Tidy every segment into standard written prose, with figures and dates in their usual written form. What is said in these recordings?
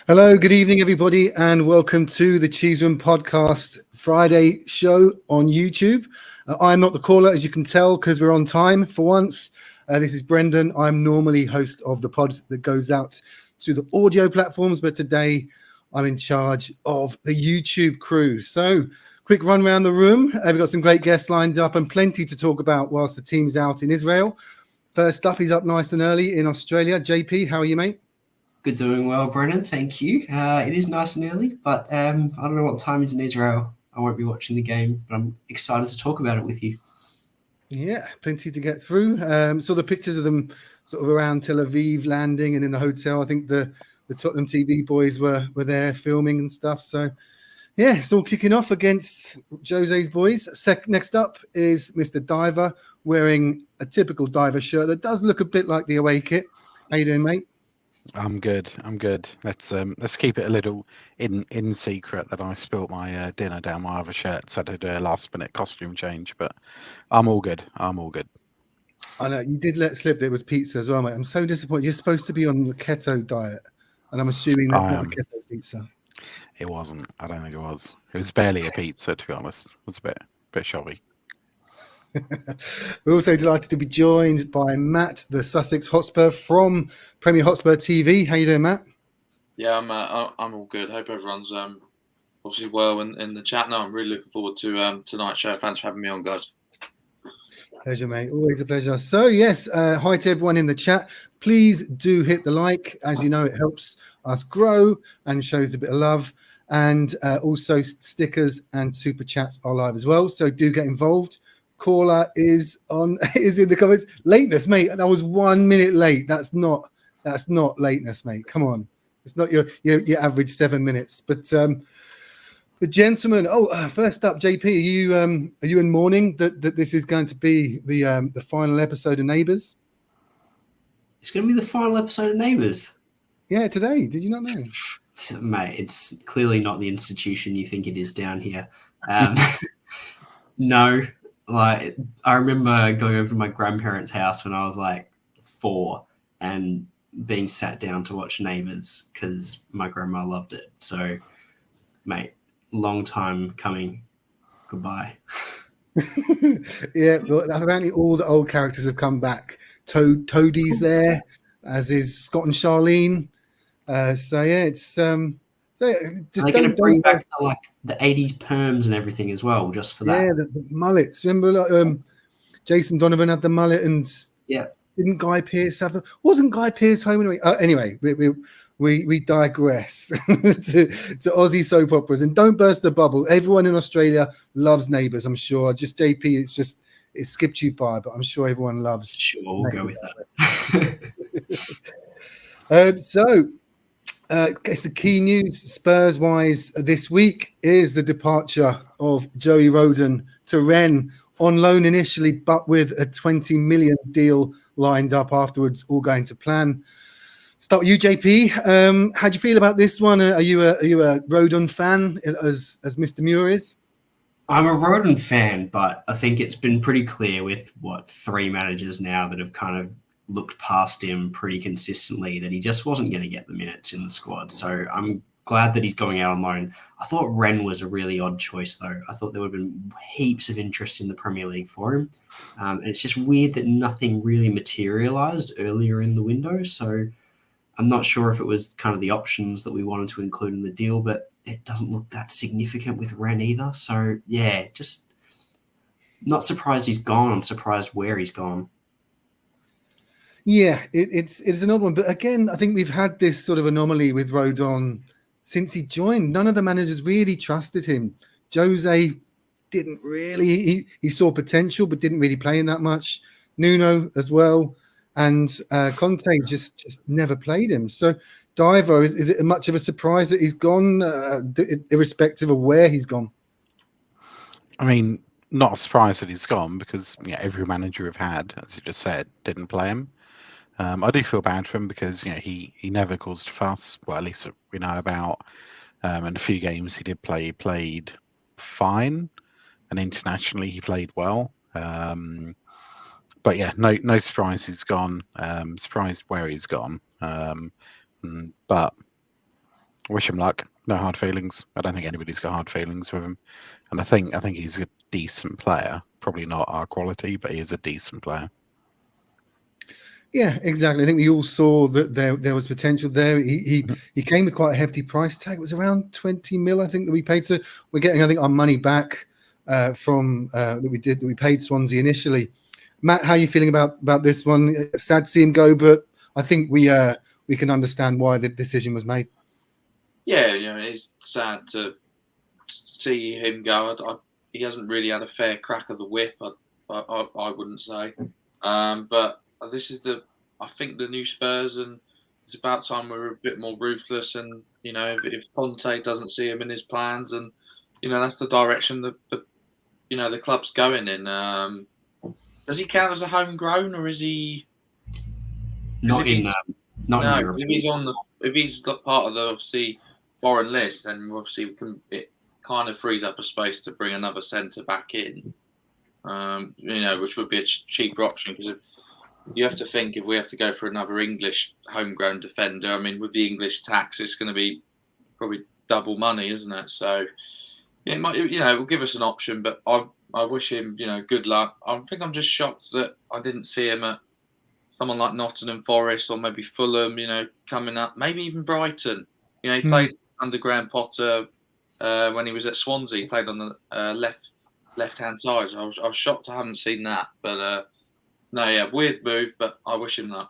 Hello, good evening, everybody, and welcome to the Cheese Room Podcast Friday show on YouTube. I'm not the caller, as you can tell, because we're on time for once. This is Brendan. I'm normally host of the pod that goes out to the audio platforms, but today I'm in charge of the YouTube crew. So, quick run around the room. We've got some great guests lined up and plenty to talk about whilst the team's out in Israel. First up, he's up nice and early in Australia. JP, how are you, mate? Good, doing well, Brennan. Thank you. It is nice and early, but I don't know what time it is in Israel. I won't be watching the game, but I'm excited to talk about it with you. Yeah, plenty to get through. Saw the pictures of them sort of around Tel Aviv landing and in the hotel. I think the Tottenham TV boys were there filming and stuff. So, yeah, it's all kicking off against Jose's boys. Next up is Mr. Diver wearing a typical Diver shirt that does look a bit like the away kit. How you doing, mate? I'm good. Let's keep it a little in secret that I spilt my dinner down my other shirt, so I did a last minute costume change. But I'm all good. I know you did let slip that it was pizza as well, mate. I'm so disappointed. You're supposed to be on the keto diet, and I'm assuming that's not a keto pizza. It wasn't. I don't think it was. It was barely a pizza, to be honest. It was a bit shoddy. We're also delighted to be joined by Matt, the Sussex Hotspur from Premier Hotspur TV. How you doing, Matt? Yeah, I'm all good. Hope everyone's obviously well in the chat. No, I'm really looking forward to tonight's show. Thanks for having me on, guys. Pleasure, mate. Always a pleasure. So, yes, hi to everyone in the chat. Please do hit the like. As you know, it helps us grow and shows a bit of love. And also stickers and super chats are live as well. So do get involved. Caller is in the comments. Lateness, mate. That was 1 minute late. That's not lateness, mate. Come on. It's not your average 7 minutes. But the gentleman. First up, JP, are you in mourning that this is going to be the final episode of Neighbours? It's going to be the final episode of Neighbours. Yeah, today. Did you not know? Mate, it's clearly not the institution you think it is down here. No. Like, I remember going over to my grandparents' house when I was like 4 and being sat down to watch Neighbours because my grandma loved it. So, mate, long time coming. Goodbye. Yeah, apparently all the old characters have come back. Toadie's there, as is Scott and Charlene. So yeah, it's just going to bring back the 80s perms and everything as well, just for that. Yeah, the mullets. Remember, Jason Donovan had the mullet, and yeah, didn't Guy Pearce have them? Wasn't Guy Pearce home anyway? Anyway, we digress to Aussie soap operas, and don't burst the bubble. Everyone in Australia loves Neighbours, I'm sure. Just JP, it skipped you by, but I'm sure everyone loves. Sure, we'll go with that. It's the key news Spurs-wise this week is the departure of Joey Rodon to Rennes on loan initially, but with a 20 million deal lined up afterwards, all going to plan. Start with you, JP. How do you feel about this one? Are you a Rodon fan, as Mr. Muir is? I'm a Rodon fan, but I think it's been pretty clear with 3 managers now that have kind of looked past him pretty consistently that he just wasn't going to get the minutes in the squad. So I'm glad that he's going out on loan. I thought Rennes was a really odd choice, though. I thought there would have been heaps of interest in the Premier League for him. And it's just weird that nothing really materialised earlier in the window. So I'm not sure if it was kind of the options that we wanted to include in the deal, but it doesn't look that significant with Rennes either. So, yeah, just not surprised he's gone. I'm surprised where he's gone. Yeah, it's an odd one. But again, I think we've had this sort of anomaly with Rodon since he joined. None of the managers really trusted him. Jose didn't really. He saw potential, but didn't really play in that much. Nuno as well. And Conte just never played him. So, Diver, is it much of a surprise that he's gone, irrespective of where he's gone? I mean, not a surprise that he's gone because every manager we've had, as you just said, didn't play him. I do feel bad for him because he never caused a fuss. Well, at least we know about. And a few games he did play, he played fine, and internationally he played well. But yeah, no surprise he's gone. Surprised where he's gone. But Wish him luck. No hard feelings. I don't think anybody's got hard feelings with him. And I think he's a decent player. Probably not our quality, but he is a decent player. Yeah, exactly. I think we all saw that there was potential there. He came with quite a hefty price tag. It was around 20 mil, I think, that we paid. So we're getting, I think, our money back from that we paid Swansea initially. Matt, how are you feeling about this one? Sad to see him go, but I think we can understand why the decision was made. Yeah, it's sad to see him go. He hasn't really had a fair crack of the whip. I wouldn't say, but this is I think the new Spurs, and it's about time we were a bit more ruthless. And if Conte doesn't see him in his plans, and that's the direction the club's going in. Does he count as a homegrown, or is he? Not in Europe. If he's got part of the obviously foreign list, then obviously it kind of frees up a space to bring another centre back in. Which would be a cheaper option, because you have to think, if we have to go for another English homegrown defender, I mean, with the English tax, it's going to be probably double money, isn't it? So it might, it will give us an option, but I wish him, good luck. I think I'm just shocked that I didn't see him at someone like Nottingham Forest, or maybe Fulham, coming up, maybe even Brighton. He played under Graham Potter when he was at Swansea. He played on the left-hand side. So I was shocked I haven't seen that, but. No, yeah, weird move, but I wish him that.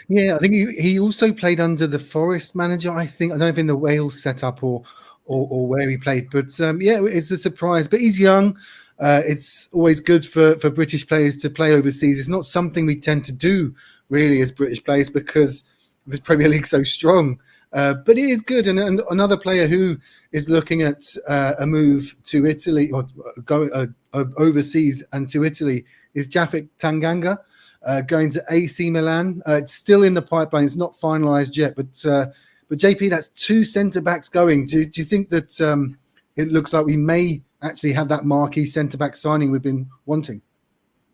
Yeah, I think he also played under the Forest manager. I don't know if in the Wales setup or where he played, but yeah, it's a surprise. But he's young. It's always good for British players to play overseas. It's not something we tend to do really as British players, because the Premier League's so strong. But it is good. And another player who is looking at a move to Italy, or go overseas and to Italy, is Japhet Tanganga, going to AC Milan. It's still in the pipeline. It's not finalised yet. But JP, that's 2 centre-backs going. Do you think that it looks like we may actually have that marquee centre-back signing we've been wanting?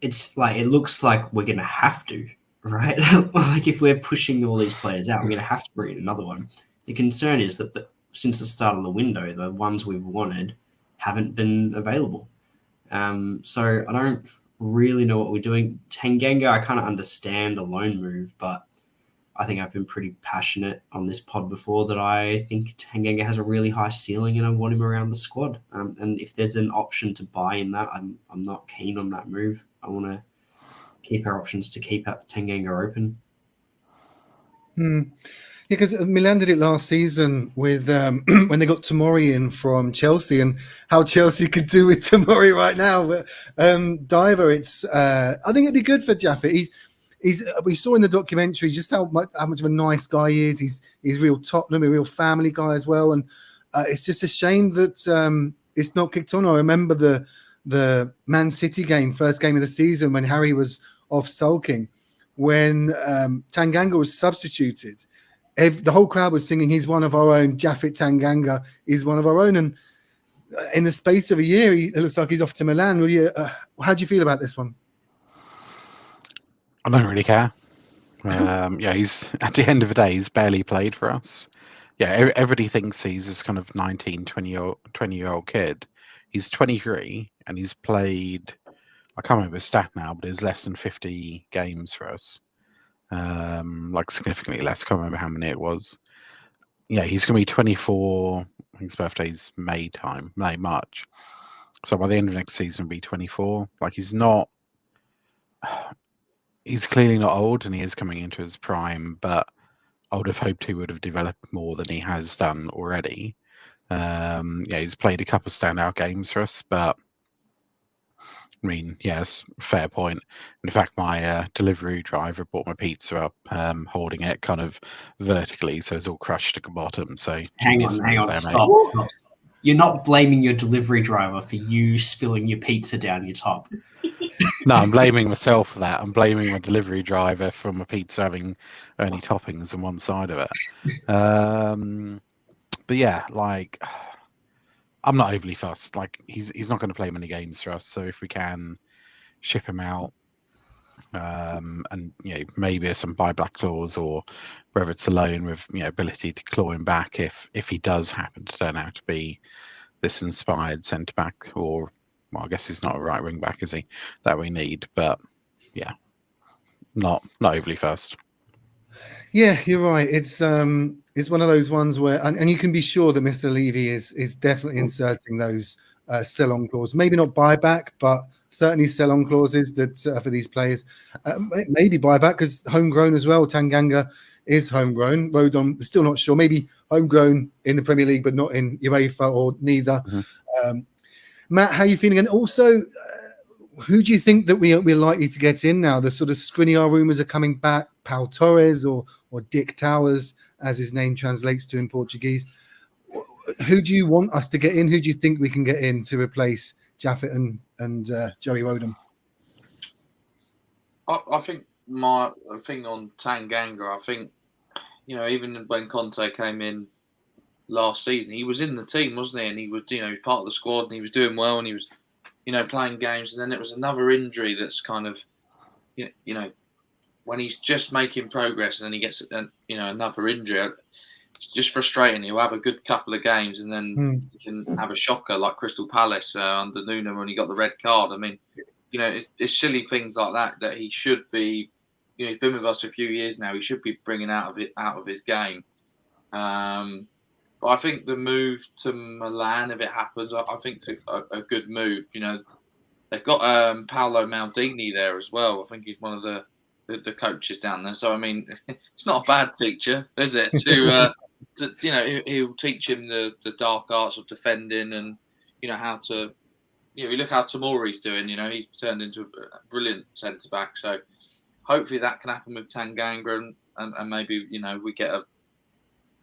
It's like, it looks like we're going to have to. Right? Like, if we're pushing all these players out, we're going to have to bring in another one. The concern is that since the start of the window, the ones we've wanted haven't been available. So I don't really know what we're doing. Tanganga, I kind of understand a loan move, but I think I've been pretty passionate on this pod before that I think Tanganga has a really high ceiling, and I want him around the squad. And if there's an option to buy in that, I'm not keen on that move. I want to keep our options to keep Tanganga open. Yeah, because Milan did it last season with when they got Tomori in from Chelsea, and how Chelsea could do with Tomori right now. But Diver, it's I think it'd be good for Japhet. We saw in the documentary just how much of a nice guy he is. He's real Tottenham, a real family guy as well, and it's just a shame that it's not kicked on. I remember the Man City game, first game of the season, when Harry was off sulking, when Tanganga was substituted. The whole crowd was singing, "He's one of our own. Japhet Tanganga is one of our own." And in the space of a year, it looks like he's off to Milan. How do you feel about this one? I don't really care. Yeah, he's, at the end of the day, he's barely played for us. Yeah, everybody thinks he's this kind of 19, 20-year-old kid. He's 23, and he's played, I can't remember his stat now, but it's less than 50 games for us. Like significantly less. Can't remember how many it was. Yeah, he's going to be 24. I think his birthday's March. So by the end of next season, he'll be 24. Like, he's clearly not old, and he is coming into his prime, but I would have hoped he would have developed more than he has done already. Yeah, he's played a couple of standout games for us, but I mean, yes, fair point. In fact, my delivery driver brought my pizza up, holding it kind of vertically, so it's all crushed at the bottom. So hang on, stop. You're not blaming your delivery driver for you spilling your pizza down your top. No, I'm blaming myself for that. I'm blaming my delivery driver for my pizza having only toppings on one side of it. But yeah, like, I'm not overly fussed. Like, he's not going to play many games for us, so if we can ship him out, and maybe some buyback clause, or whether it's a loan with ability to claw him back if he does happen to turn out to be this inspired centre back, or well, I guess he's not a right wing back, is he? That we need, but yeah, not overly fast. Yeah, you're right. It's one of those ones where, and you can be sure that Mr. Levy is definitely inserting those sell-on clauses. Maybe not buyback, but certainly sell-on clauses that for these players. Maybe buyback because homegrown as well. Tanganga is homegrown. Rodon, still not sure. Maybe homegrown in the Premier League, but not in UEFA or neither. Mm-hmm. Matt, how are you feeling? And also, who do you think that we're likely to get in now? The sort of Skriniar rumours are coming back. Pau Torres or Dick Towers, as his name translates to in Portuguese. Who do you want us to get in? Who do you think we can get in to replace Jaffet and Joey Rodon? I think my thing on Tanganga, I think, even when Conte came in last season, he was in the team, wasn't he? And he was, part of the squad, and he was doing well, and he was, playing games. And then it was another injury that's kind of, when he's just making progress and then he gets, another injury, it's just frustrating. He'll have a good couple of games and then he can have a shocker like Crystal Palace under Nuno when he got the red card. I mean, it's silly things like that he should be. He's been with us a few years now. He should be bringing out of his game. But I think the move to Milan, if it happens, I think it's a good move. They've got Paolo Maldini there as well. I think he's one of the coaches down there. So I mean, it's not a bad teacher, is it? He'll teach him the dark arts of defending and how to. You look how Tomori's doing. He's turned into a brilliant centre back. So hopefully that can happen with Tanganga and maybe we get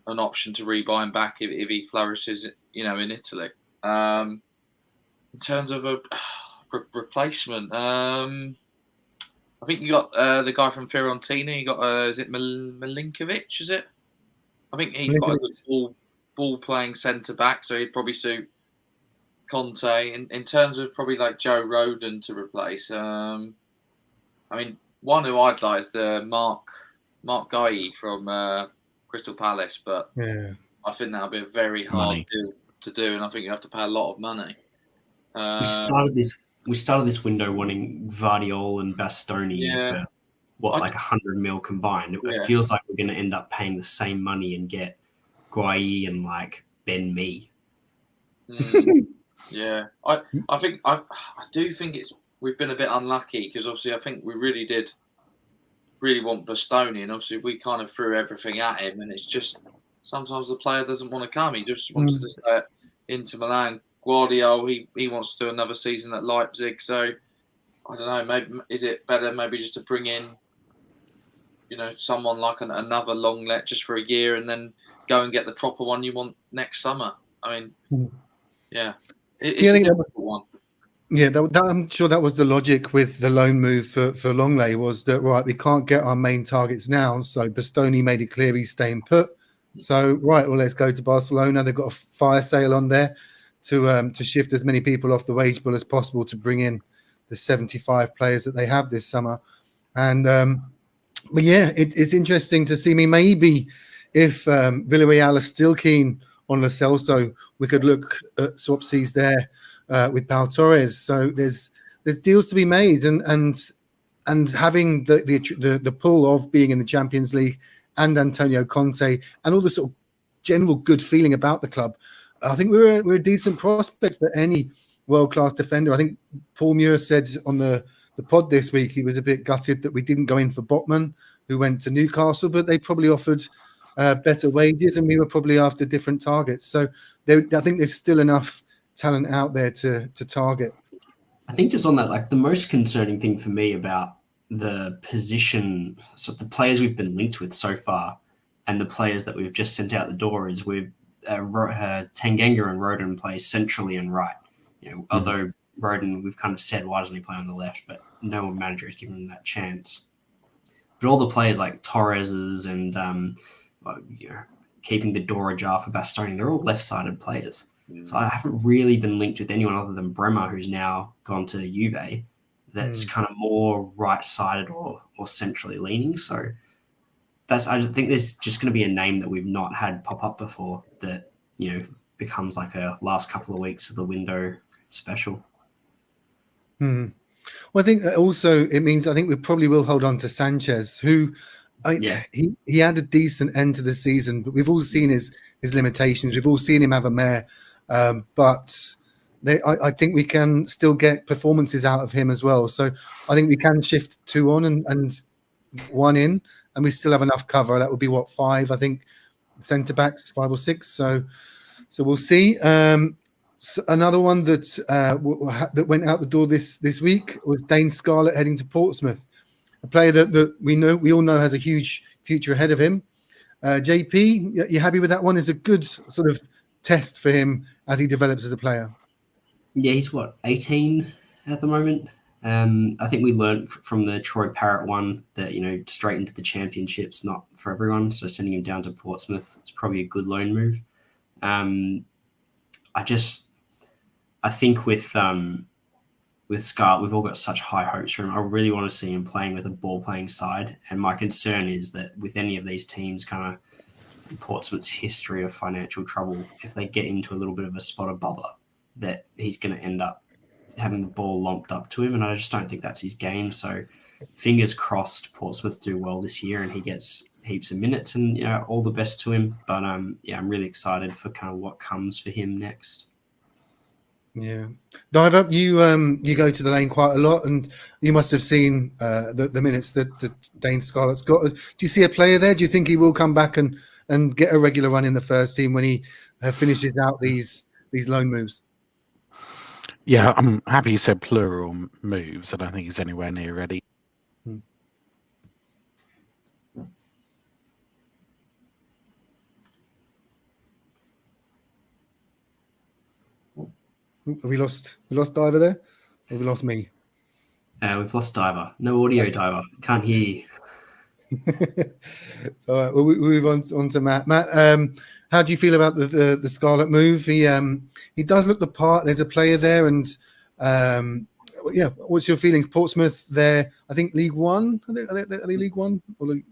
an option to rebuy him back if he flourishes in Italy. In terms of a replacement, I think you got the guy from Fiorentina. You got is it Milinkovic? Is it? I think he's got a good ball playing centre back, so he'd probably suit Conte. In terms of probably like Joe Rodon to replace. I mean, one who I'd like is the Mark Guy from Crystal Palace, but yeah, I think that'll be a very hard deal to do, and I think you have to pay a lot of money. We started this window wanting Vardiol and Bastoni for like 100 mil combined. Yeah. It feels like we're going to end up paying the same money and get Guayi and like Ben Mee. Yeah, I do think we've been a bit unlucky because obviously I think we really want Bastoni, and obviously we kind of threw everything at him, and it's just sometimes the player doesn't want to come. He just wants to stay at Inter Milan. Guardiola, he wants to do another season at Leipzig. So I don't know. Maybe is it better maybe just to bring in, someone like another long let just for a year, and then go and get the proper one you want next summer. I mean, yeah, it's a difficult one. Yeah, I'm sure that was the logic with the loan move for Longley, was that, right, we can't get our main targets now, so Bastoni made it clear he's staying put. So, right, well, let's go to Barcelona. They've got a fire sale on there to shift as many people off the wage bill as possible to bring in the 75 players that they have this summer. And, but yeah, it's interesting to see. I mean, maybe if Villarreal are still keen on Lo Celso, we could look at swapsies there. With Pau Torres, so there's deals to be made, and having the pull of being in the Champions League and Antonio Conte and all the sort of general good feeling about the club, I think we're a decent prospect for any world-class defender. I think Paul Muir said on the pod this week he was a bit gutted that we didn't go in for Botman, who went to Newcastle, but they probably offered better wages, and we were probably after different targets. So I think there's still enough talent out there to target. I think just on that, like the most concerning thing for me about the position, so the players we've been linked with so far and the players that we've just sent out the door is we've Tanganga and Rodon play centrally and right. Although Rodon, we've kind of said, why doesn't he play on the left? But no manager has given him that chance. But all the players like Torres's and keeping the door ajar for Bastoni, they're all left-sided players. So I haven't really been linked with anyone other than Bremer, who's now gone to Juve. that's kind of more right-sided or centrally leaning. So I think there's just going to be a name that we've not had pop up before that, becomes like a last couple of weeks of the window special. Well, I think also it means I think we probably will hold on to Sanchez, who he had a decent end to the season, but we've all seen his limitations. We've all seen him have a mare, but I think we can still get performances out of him as well. So I think we can shift 2 on and 1 in, and we still have enough cover. That would be 5, I think, centre backs, 5 or 6. So we'll see. So another one that went out the door this week was Dane Scarlett heading to Portsmouth, a player that we all know has a huge future ahead of him. JP, you happy with that one? Is a good sort of test for him as he develops as a player. Yeah, he's 18 at the moment. I think we learned from the Troy Parrott one that, straight into the Championship's not for everyone. So sending him down to Portsmouth is probably a good loan move. I think with Scarlett, we've all got such high hopes for him. I really want to see him playing with a ball-playing side. And my concern is that with any of these teams, kind of Portsmouth's history of financial trouble, if they get into a little bit of a spot of bother, that he's going to end up having the ball lumped up to him. And I just don't think that's his game. So fingers crossed Portsmouth do well this year and he gets heaps of minutes, and all the best to him. But I'm really excited for kind of what comes for him next. Yeah, Diver, you go to the lane quite a lot, and you must have seen the minutes that Dane Scarlett's got. Do you see a player there? Do you think he will come back and get a regular run in the first team when he finishes out these loan moves? Yeah, I'm happy you said plural moves. I don't think he's anywhere near ready. Have we lost Diver there? Have we lost me? We've lost Diver. No audio, Diver. Can't hear you. So we'll move on to Matt. Matt, how do you feel about the Scarlett move? He does look the part. There's a player there, and what's your feelings? Portsmouth, they're I think League One. Are they League One?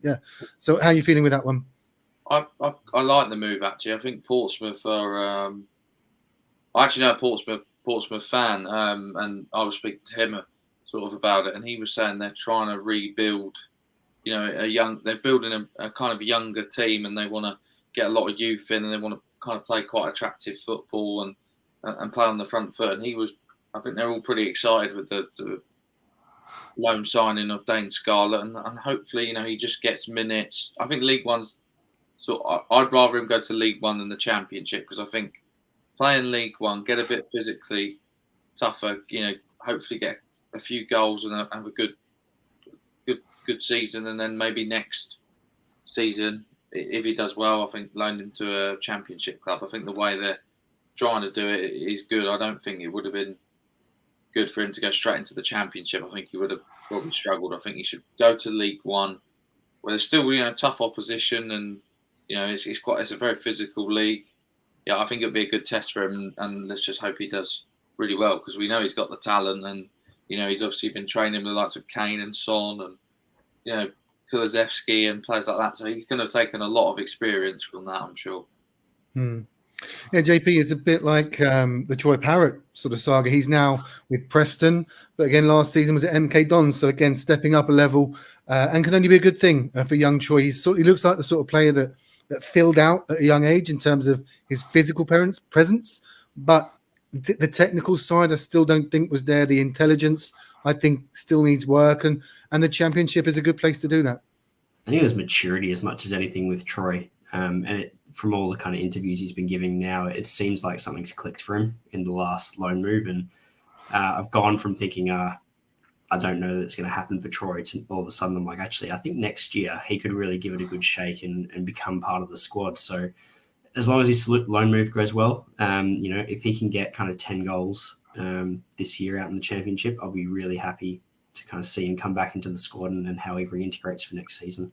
Yeah. So how are you feeling with that one? I like the move actually. I think Portsmouth are. I actually know a Portsmouth fan, and I was speaking to him sort of about it, and he was saying they're trying to rebuild. They're building a kind of younger team, and they want to get a lot of youth in, and they want to kind of play quite attractive football and play on the front foot. And I think they're all pretty excited with the loan signing of Dane Scarlett, and hopefully, he just gets minutes. I think League One's I'd rather him go to League One than the Championship, because I think playing League One, get a bit physically tougher, hopefully get a few goals and have a good season, and then maybe next season, if he does well, I think loan him to a Championship club. I think the way they're trying to do it is good. I don't think it would have been good for him to go straight into the Championship. I think he would have probably struggled. I think he should go to League One, where there's still tough opposition, and it's a very physical league. Yeah, I think it'll be a good test for him, and let's just hope he does really well, because we know he's got the talent, and he's obviously been training with the likes of Kane and Son, and Kulusevski and players like that. So he's going to have taken a lot of experience from that, I'm sure. Yeah, JP is a bit like the Troy Parrott sort of saga. He's now with Preston, but again, last season was at MK Dons. So again, stepping up a level and can only be a good thing for young Troy. He looks like the sort of player that filled out at a young age in terms of his physical presence, but the technical side I still don't think was there. The intelligence I think still needs work, and the Championship is a good place to do that. I think it was maturity as much as anything with Troy, and from all the kind of interviews he's been giving now, it seems like something's clicked for him in the last loan move, and I've gone from thinking I don't know that it's going to happen for Troy to all of a sudden I'm like, actually, I think next year he could really give it a good shake and become part of the squad. So as long as his loan move goes well, if he can get kind of 10 goals this year out in the Championship, I'll be really happy to kind of see him come back into the squad and how he reintegrates for next season.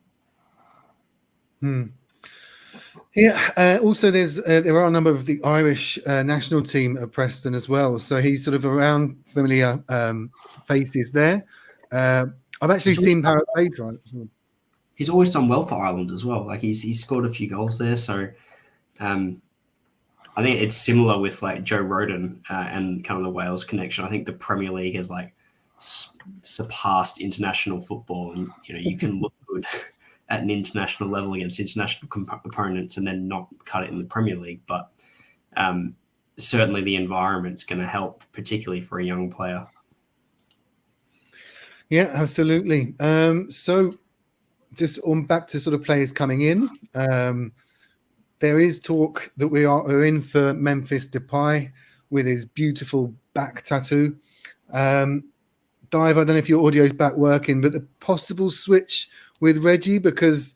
Yeah. Also, there are a number of the Irish national team at Preston as well. So he's sort of around familiar faces there. I've actually seen Parrott played for Ireland. He's always done well for Ireland as well. Like he's scored a few goals there. So I think it's similar with like Joe Rodon and kind of the Wales connection. I think the Premier League has like surpassed international football, and you can look good at an international level against international opponents and then not cut it in the Premier League. But certainly the environment's going to help, particularly for a young player. Yeah, absolutely. So just on back to sort of players coming in. There is talk that we're in for Memphis Depay with his beautiful back tattoo. Dive, I don't know if your audio's back working, but the possible switch with Reggie, because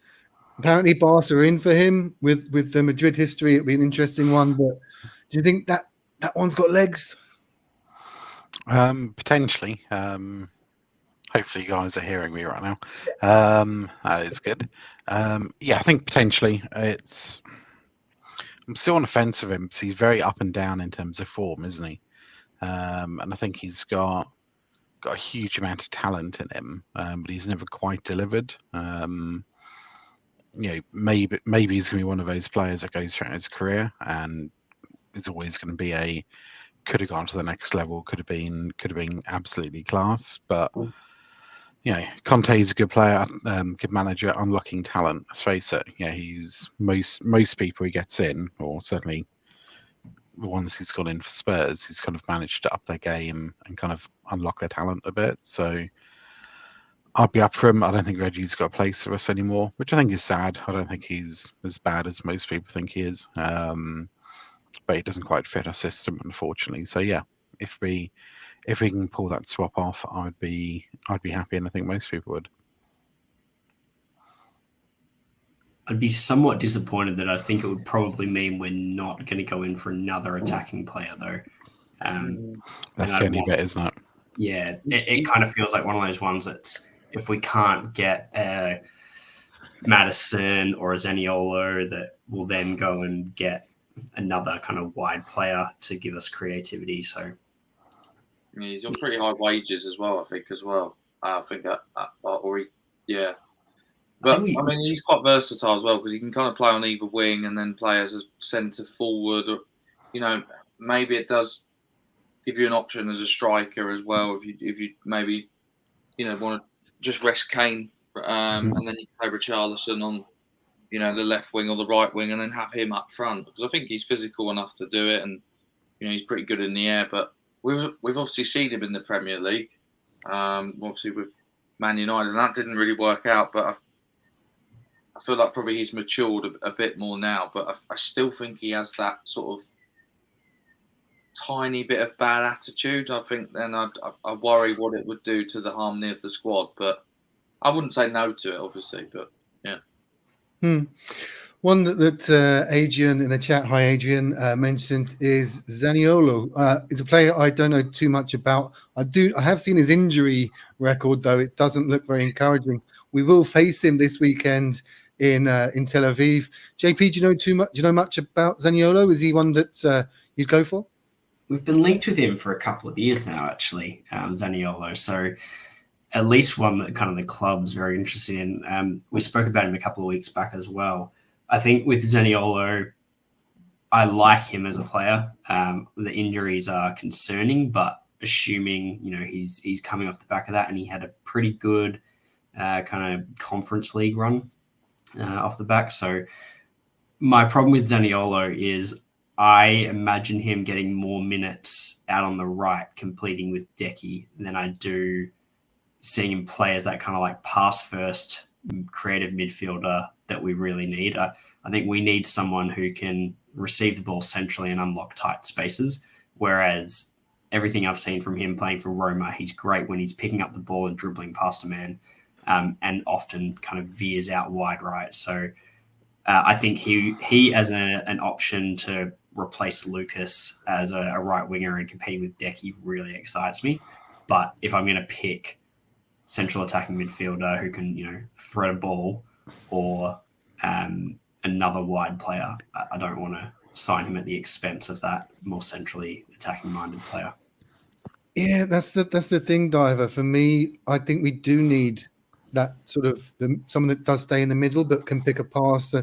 apparently Barca are in for him with the Madrid history. It'd be an interesting one, but do you think that one's got legs? Potentially. Hopefully you guys are hearing me right now. That is good. Yeah, I think potentially I'm still on the fence with him. So he's very up and down in terms of form, isn't he? And I think he's got a huge amount of talent in him, but he's never quite delivered. Maybe he's going to be one of those players that goes throughout his career and is always going to be could have gone to the next level, could have been absolutely class. But Conte is a good player, good manager, unlocking talent. Let's face it. Yeah, he's most people he gets in, or certainly the ones he's got in for Spurs, he's kind of managed to up their game and kind of unlock their talent a bit. So I'd be up for him. I don't think Reggie's got a place for us anymore, which I think is sad. I don't think he's as bad as most people think he is. But he doesn't quite fit our system, unfortunately. So yeah, if we can pull that swap off, I'd be happy, and I think most people would. I'd be somewhat disappointed that I think it would probably mean we're not going to go in for another attacking player, though. That's the only bit, isn't it? Yeah, it kind of feels like one of those ones that's if we can't get Madison or a Zaniolo, that we'll then go and get another kind of wide player to give us creativity. So yeah, he's on pretty high wages as well, I think, I think that yeah. But, I mean, he's quite versatile as well because he can kind of play on either wing and then play as a centre forward. Or, maybe it does give you an option as a striker as well if you maybe, want to just rest Kane and then you play Richarlison on, the left wing or the right wing and then have him up front. Because I think he's physical enough to do it and, he's pretty good in the air. But we've obviously seen him in the Premier League, obviously with Man United, and that didn't really work out. But I feel like probably he's matured a bit more now, but I still think he has that sort of tiny bit of bad attitude. I think then I worry what it would do to the harmony of the squad, but I wouldn't say no to it, obviously, but yeah. One that Adrian in the chat, hi Adrian, mentioned is Zaniolo. It's a player I don't know too much about. I have seen his injury record, though it doesn't look very encouraging. We will face him this weekend in Tel Aviv. JP, do you know much about Zaniolo? Is he one that you'd go for? We've been linked with him for a couple of years now, actually, Zaniolo. So at least one that kind of the club's very interested in. We spoke about him a couple of weeks back as well. I think with Zaniolo, I like him as a player. The injuries are concerning, but assuming he's coming off the back of that, and he had a pretty good kind of Conference League run off the back. So my problem with Zaniolo is I imagine him getting more minutes out on the right, completing with Decky, than I do seeing him play as that kind of like pass first creative midfielder that we really need. I think we need someone who can receive the ball centrally and unlock tight spaces, whereas everything I've seen from him playing for Roma, he's great when he's picking up the ball and dribbling past a man, and often kind of veers out wide right. So I think he as an option to replace Lucas as a right winger and competing with Decky really excites me. But if I'm going to pick central attacking midfielder who can, thread a ball, or a another wide player. I don't want to sign him at the expense of that more centrally attacking-minded player. Yeah, that's the thing, Diver. For me, I think we do need that sort of someone that does stay in the middle but can pick a pass.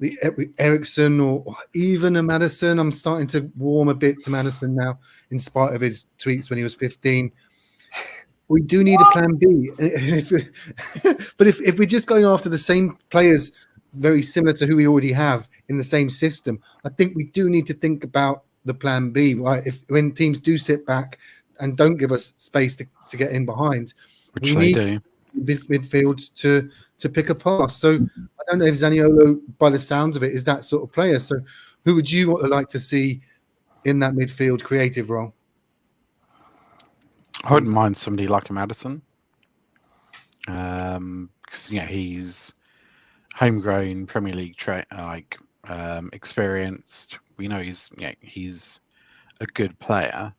The Ericsson or even a Maddison. I'm starting to warm a bit to Maddison now, in spite of his tweets when he was 15. We do need a plan B. But if we're just going after the same players, very similar to who we already have in the same system, I think we do need to think about the plan B. Right? When teams do sit back and don't give us space to get in behind, Which they do. Midfield to pick a pass. So I don't know if Zaniolo, by the sounds of it, is that sort of player. So who would you like to see in that midfield creative role? I wouldn't mind somebody like a Maddison, because he's homegrown, Premier League experienced. We know he's a good player.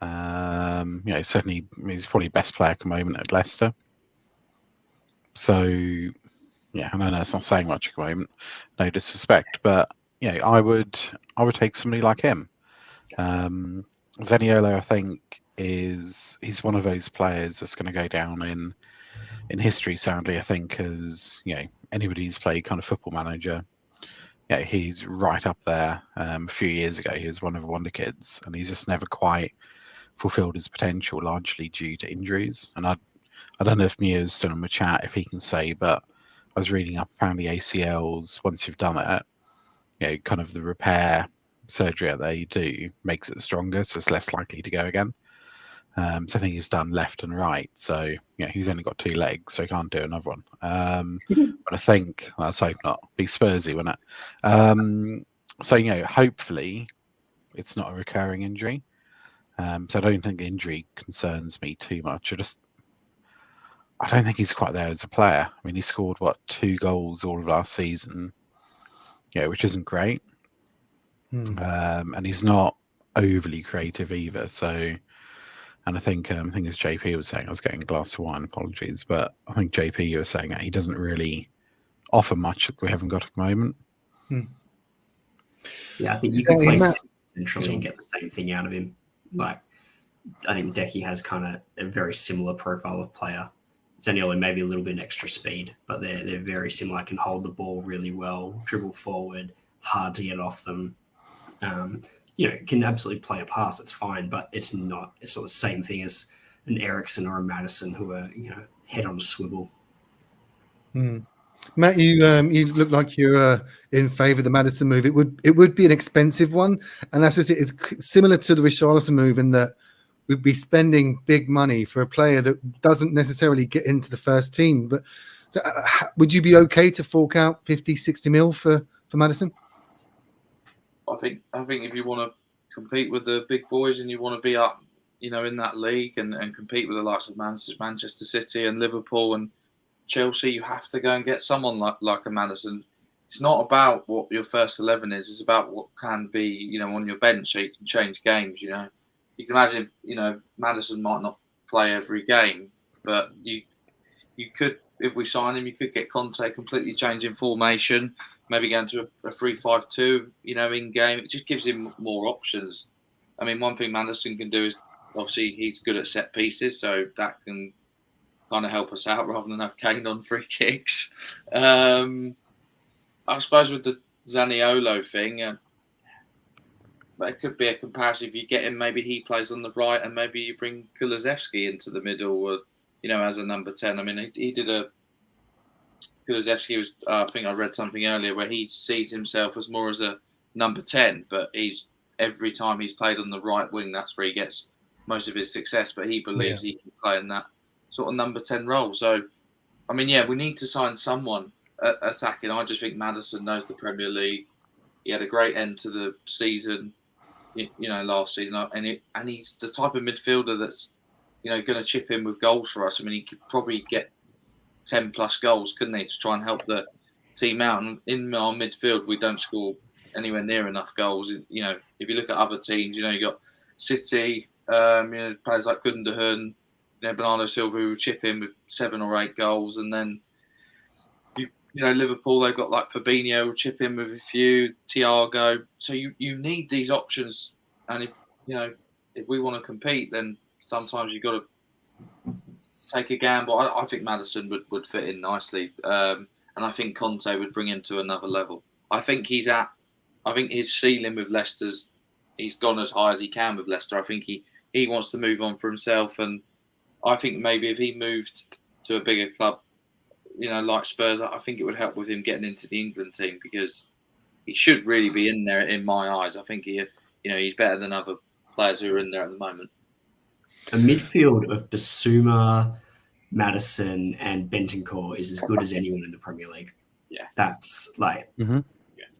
Certainly he's probably best player at the moment at Leicester. So yeah, I know it's not saying much at the moment, no disrespect, but I would take somebody like him. Zaniolo, I think, he's one of those players that's going to go down in history, sadly, I think, as anybody who's played kind of Football Manager, he's right up there. A few years ago he was one of the wonder kids, and he's just never quite fulfilled his potential, largely due to injuries. And I don't know if Mio's still in the chat, if he can say, but I was reading up, apparently ACLs, once you've done it, kind of the repair surgery that they do makes it stronger, so it's less likely to go again. So I think he's done left and right. So he's only got 2 legs, so he can't do another one. But I think, let's hope not. Be Spursy, wouldn't it? So hopefully it's not a recurring injury. So I don't think injury concerns me too much. I don't think he's quite there as a player. I mean, he scored 2 goals all of last season, which isn't great. And he's not overly creative either. So, and I think as JP was saying, I was getting a glass of wine, apologies, but I think JP, you were saying that he doesn't really offer much that we haven't got at the moment. Yeah, I think you can play centrally and get the same thing out of him. Like, I think Decky has kind of a very similar profile of player. Zaniolo maybe a little bit extra speed, but they're very similar. Can hold the ball really well, dribble forward, hard to get off them. Can absolutely play a pass. It's fine, but it's not the same thing as an Ericsson or a Maddison who are head on a swivel. Matt, you look like you're in favour of the Maddison move. It would be an expensive one, and that's just it. It's similar to the Richarlison move in that we'd be spending big money for a player that doesn't necessarily get into the first team. But so, would you be okay to fork out 50, 60 mil for Maddison? I think if you want to compete with the big boys and you want to be up, in that league and compete with the likes of Manchester City and Liverpool and Chelsea, you have to go and get someone like a Maddison. It's not about what your first 11 is. It's about what can be, on your bench, so you can change games. You can imagine, Maddison might not play every game, but you could, if we sign him, you could get Conte completely changing formation, maybe going to a 3-5-2, in game. It just gives him more options. I mean, one thing Maddison can do is, obviously, he's good at set pieces, so that can kind of help us out rather than have Kane on free kicks. I suppose with the Zaniolo thing, but it could be a comparison. If you get him, maybe he plays on the right, and maybe you bring Kulusevski into the middle, as a number 10. I mean, he did Kulusevski was. I think I read something earlier where he sees himself as more as a number 10, but every time he's played on the right wing, that's where he gets most of his success. But he believes he can play in that sort of number 10 role. So, I mean, we need to sign someone attacking. I just think Maddison knows the Premier League. He had a great end to the season, last season, and he's the type of midfielder that's, going to chip in with goals for us. I mean, he could probably get 10 plus goals, couldn't he, to try and help the team out. And in our midfield, we don't score anywhere near enough goals. If you look at other teams, you got City, players like Gundogan, Bernardo Silva who chip in with 7 or 8 goals, and then Liverpool, they've got like Fabinho will chip in with a few, Thiago. So you need these options, and if we want to compete, then sometimes you've got to take a gamble. I think Maddison would fit in nicely, and I think Conte would bring him to another level. I think his ceiling with Leicester's, he's gone as high as he can with Leicester. I think he wants to move on for himself, and I think maybe if he moved to a bigger club, like Spurs, I think it would help with him getting into the England team, because he should really be in there in my eyes. I think he's better than other players who are in there at the moment. A midfield of Basuma, Maddison, and Bentancur is as good as anyone in the Premier League. Yeah, that's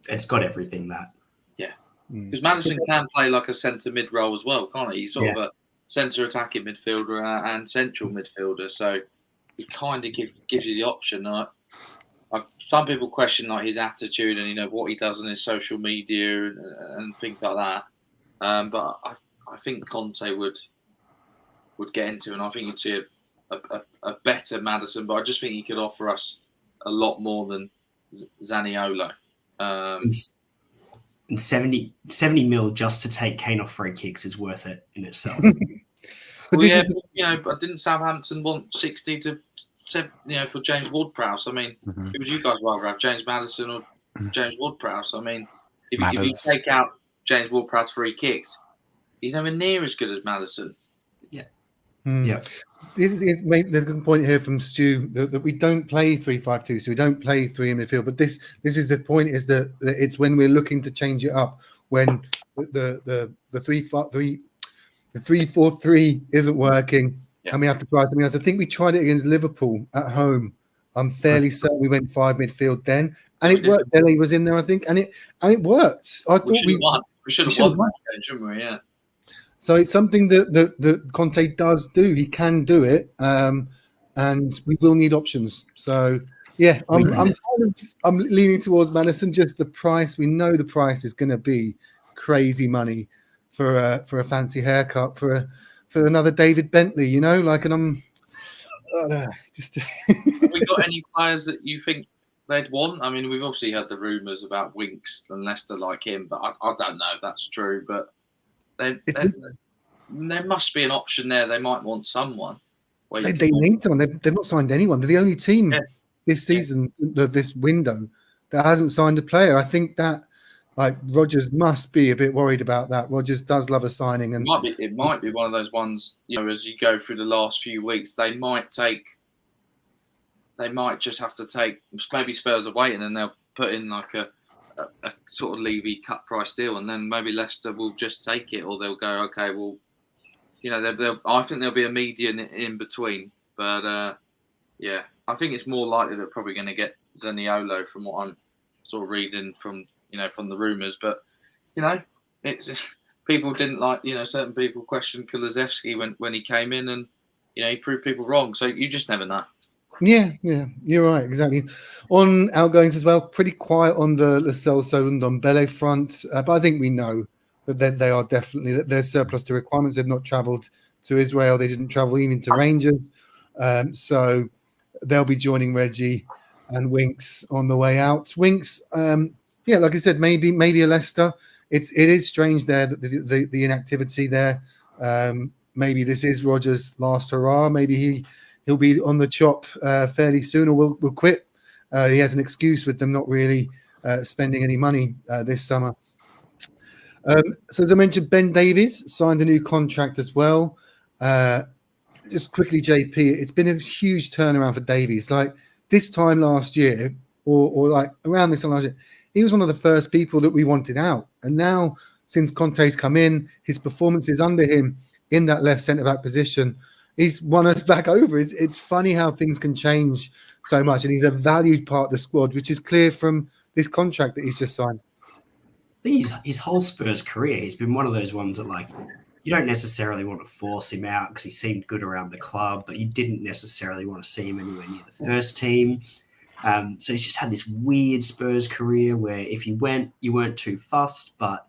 it's got everything that. Yeah, because Maddison can play like a centre mid role as well, can't he? He's sort of a centre attacking midfielder and central midfielder, so he kind of gives you the option. Some people question like his attitude and what he does on his social media and things like that. But I think Conte would get into, and I think you'd see a better Maddison. But I just think he could offer us a lot more than Zaniolo. And 70 mil just to take Kane off free kicks is worth it in itself. But didn't Southampton want 60 to 70, for James Ward-Prowse? I mean, who would you guys rather have, James Maddison or James Ward-Prowse? I mean, if you take out James Ward-Prowse free kicks, he's nowhere near as good as Maddison. Yeah. Yeah. There's a good point here from Stu that we don't play 3-5-2, so we don't play three in midfield. But this is the point: is that it's when we're looking to change it up, when the 3-4-3 isn't working, and we have to try something else. I think we tried it against Liverpool at home. I'm fairly certain we went 5 midfield then, and it worked. Dele was in there, I think, and it worked. I thought we should have won that game, shouldn't we? Yeah. So it's something that Conte does do. He can do it, and we will need options. So I'm leaning towards Maddison. Just the price, we know the price is going to be crazy money for a fancy haircut for another David Bentley. And I'm just. Have we got any players that you think they'd want? I mean, we've obviously had the rumours about Winks and Leicester like him, but I don't know if that's true. But there must be an option there. They might want someone. They need someone. They've not signed anyone. They're the only team this season, this window, that hasn't signed a player. I think that Rodgers must be a bit worried about that. Rodgers does love a signing, and it might be one of those ones. As you go through the last few weeks, they might just have to take. Maybe Spurs are waiting, and they'll put in like a sort of Levy cut price deal, and then maybe Leicester will just take it, or they'll go, okay, well, I think there'll be a median in between, but I think it's more likely they're probably going to get Zaniolo from what I'm sort of reading from the rumours, but it's people didn't like, certain people questioned Kulusevski when he came in, and he proved people wrong, so you just never know. Yeah, you're right, exactly. On outgoings as well, pretty quiet on the Lo Celso and Ndombele front, but I think we know that they are definitely, they're surplus to requirements. They've not travelled to Israel. They didn't travel even to Rangers, so they'll be joining Reggie and Winks on the way out. Winks, like I said, maybe a Leicester. It is strange there that the inactivity there. Maybe this is Rodgers' last hurrah. Maybe he'll be on the chop fairly soon, or will quit. He has an excuse with them not really spending any money this summer. So as I mentioned, Ben Davies signed a new contract as well. Just quickly, JP, it's been a huge turnaround for Davies. Like this time last year, or like around this time last year, he was one of the first people that we wanted out. And now, since Conte's come in, his performances under him in that left centre-back position, he's won us back over. It's funny how things can change so much. And he's a valued part of the squad, which is clear from this contract that he's just signed. I think his whole Spurs career, he's been one of those ones that you don't necessarily want to force him out because he seemed good around the club, but you didn't necessarily want to see him anywhere near the first team. So he's just had this weird Spurs career where if you went, you weren't too fussed, but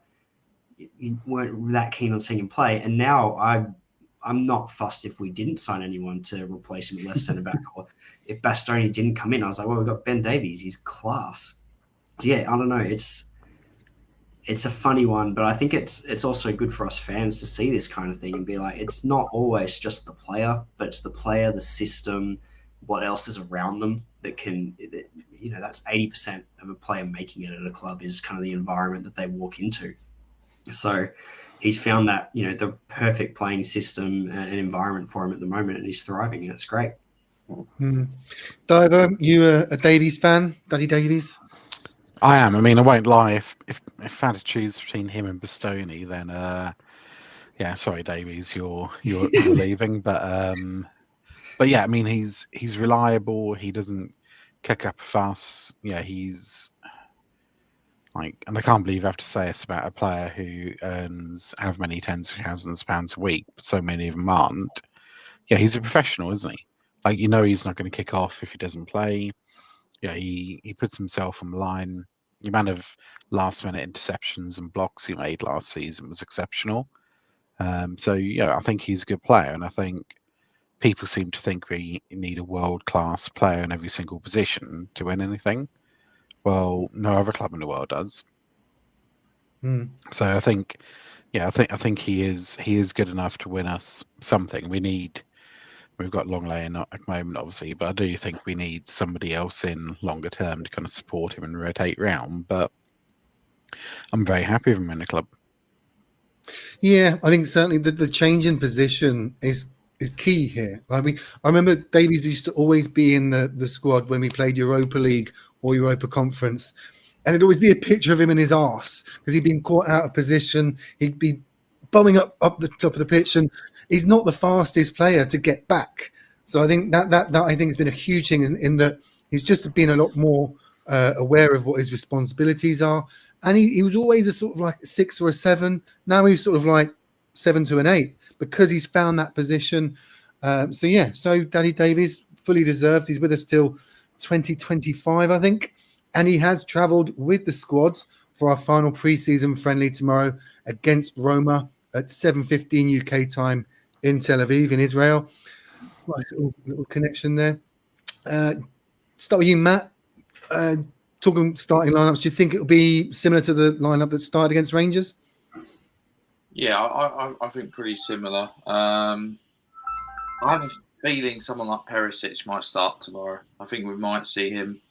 you weren't that keen on seeing him play. And now I'm not fussed if we didn't sign anyone to replace him at left centre back, or if Bastoni didn't come in. I was like, well, we've got Ben Davies. He's class. So yeah, I don't know. It's a funny one, but I think it's also good for us fans to see this kind of thing and be like, it's not always just the player, but it's the player, the system, what else is around them that can, that's 80% of a player making it at a club is kind of the environment that they walk into. So he's found that, the perfect playing system and environment for him at the moment, and he's thriving, and it's great. Diver, you a Davies fan, Daddy Davies? I am. I mean, I won't lie. If I had to choose between him and Bastoni, then yeah, sorry, Davies, you're leaving. But yeah, I mean, he's reliable. He doesn't kick up a fuss. Yeah, he's like, and I can't believe I have to say this about a player who earns how many tens of thousands of pounds a week, but so many of them aren't. Yeah, he's a professional, isn't he? Like, he's not going to kick off if he doesn't play. Yeah, he puts himself on the line. The amount of last-minute interceptions and blocks he made last season was exceptional. So, yeah, I think he's a good player, and I think people seem to think we need a world-class player in every single position to win anything. Well, no other club in the world does. So I think, I think he is good enough to win us something. We've got Longley at the moment, obviously, but I do think we need somebody else in longer term to kind of support him and rotate round. But I'm very happy with him in the club. Yeah, I think certainly the change in position is key here. I mean, I remember Davies used to always be in the squad when we played Europa League or Europa Conference, and it'd always be a picture of him in his arse because he'd been caught out of position. He'd be bombing up the top of the pitch, and he's not the fastest player to get back. So I think that I think has been a huge thing in that he's just been a lot more aware of what his responsibilities are. And he was always a sort of like a 6 or a 7. Now he's sort of like 7 to an 8 because he's found that position. So Daddy Davies, fully deserved. He's with us till 2025, I think. And he has travelled with the squad for our final pre-season friendly tomorrow against Roma at 7:15 UK time in Tel Aviv in Israel. Nice little connection there. Start with you, Matt. Talking starting lineups, do you think it'll be similar to the lineup that started against Rangers? Yeah, I think pretty similar. I have a feeling someone like Perisic might start tomorrow. I think we might see him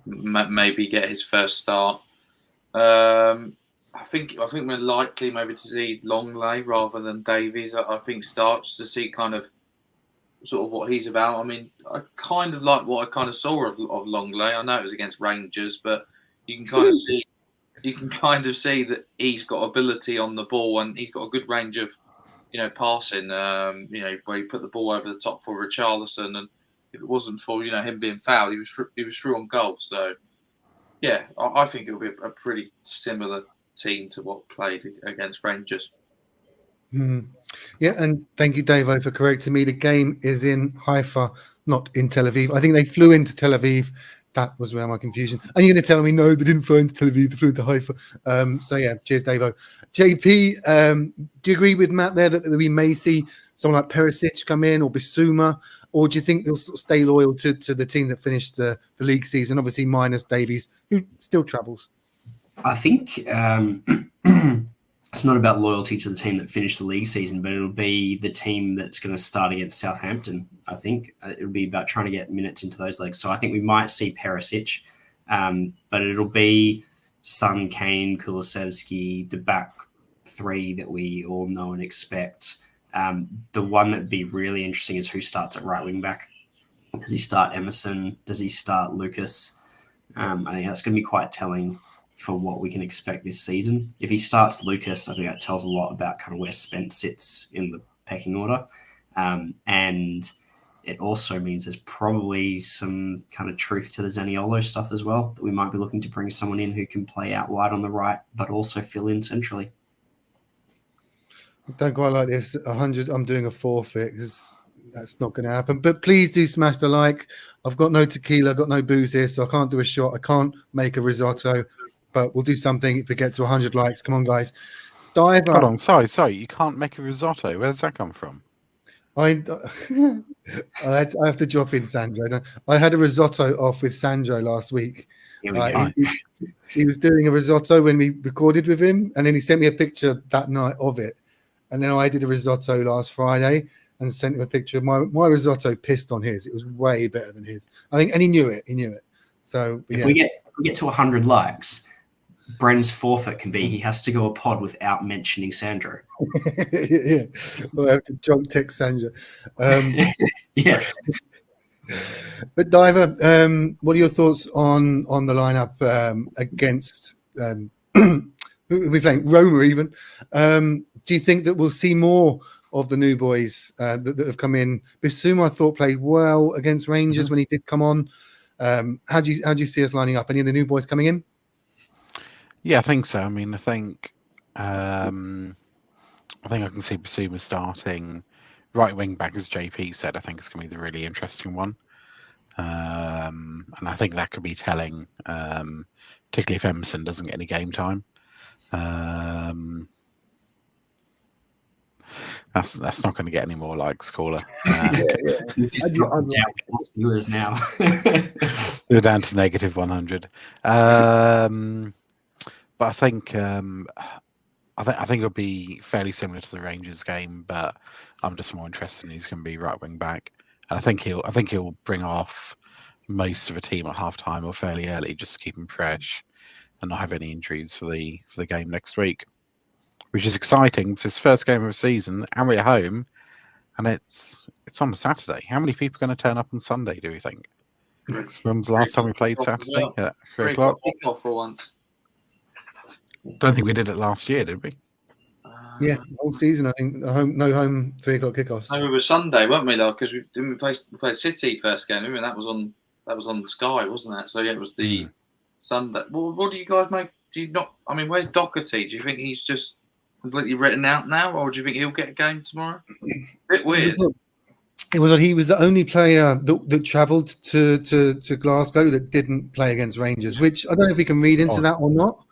maybe get his first start. I think we're likely maybe to see Longley rather than Davies. I think starts to see kind of sort of what he's about. I mean, I kind of like what I kind of saw of Longley. I know it was against Rangers, but you can kind of see that he's got ability on the ball and he's got a good range of passing. Where he put the ball over the top for Richarlison, and if it wasn't for him being fouled, he was through on goal. So yeah, I think it'll be a pretty similar team to what played against Rangers. Yeah, and thank you, Davo, for correcting me. The game is in Haifa, not in Tel Aviv. I think they flew into Tel Aviv. That was where my confusion. And you're going to tell me, no, they didn't fly into Tel Aviv, they flew into Haifa. So yeah, cheers, Davo. JP, do you agree with Matt there that we may see someone like Perisic come in or Bissouma, or do you think they'll sort of stay loyal to the team that finished the league season, obviously minus Davies, who still travels? I think it's not about loyalty to the team that finished the league season, but it'll be the team that's going to start against Southampton. I think it'll be about trying to get minutes into those legs. So I think we might see Perisic, but it'll be Son, Kane, Kulusevski, the back three that we all know and expect. The one that'd be really interesting is who starts at right wing back. Does he start Emerson? Does he start Lucas? I think that's going to be quite telling for what we can expect this season. If he starts Lucas, I think that tells a lot about kind of where Spence sits in the pecking order. And it also means there's probably some kind of truth to the Zaniolo stuff as well, that we might be looking to bring someone in who can play out wide on the right, but also fill in centrally. I don't quite like this. 100, I'm doing a forfeit because that's not going to happen. But please do smash the like. I've got no tequila, I've got no booze here, so I can't do a shot. I can't make a risotto. But we'll do something if we get to 100 likes. Come on, guys. Dive Hold up. on, sorry. You can't make a risotto. Where does that come from? I have to drop in Sandro. I had a risotto off with Sandro last week. Here we go. He was doing a risotto when we recorded with him, and then he sent me a picture that night of it. And then I did a risotto last Friday and sent him a picture of my risotto. Pissed on his. It was way better than his, I think, and he knew it. So if we get to 100 likes, Bren's forfeit can be he has to go a pod without mentioning Sandro. Yeah, we'll have to drunk text Sandro. Yeah. But Diver, what are your thoughts on the lineup against who are we playing? Roma, even. Do you think that we'll see more of the new boys that have come in? Bissouma, I thought, played well against Rangers when he did come on. How do you see us lining up? Any of the new boys coming in? Yeah, I think so. I mean, I think I can see Bissouma starting right wing back, as JP said. I think it's going to be the really interesting one, and I think that could be telling, particularly if Emerson doesn't get any game time. That's not going to get any more likes, caller. Viewers now. We're down to negative 100. But I think it'll be fairly similar to the Rangers game, but I'm just more interested in who's going to be right wing back. And I think he'll bring off most of the team at half time or fairly early just to keep him fresh and not have any injuries for the game next week, which is exciting. It's his first game of the season, and we're at home, and it's on a Saturday. How many people are going to turn up on Sunday, do we think? When was the last time we played Saturday? At 3 o'clock? Kickoff for once. Don't think we did it last year, did we? Yeah, whole season, I think. No home 3 o'clock kickoffs. No, it was Sunday, weren't we, though? Because we played City first game, didn't we? That was on the Sky, wasn't it? So yeah, it was the Sunday. What do you guys make? Do you not? I mean, where's Doherty? Do you think he's just completely written out now, or do you think he'll get a game tomorrow? A bit weird. He was the only player that travelled to Glasgow that didn't play against Rangers, which I don't know if we can read into that or not.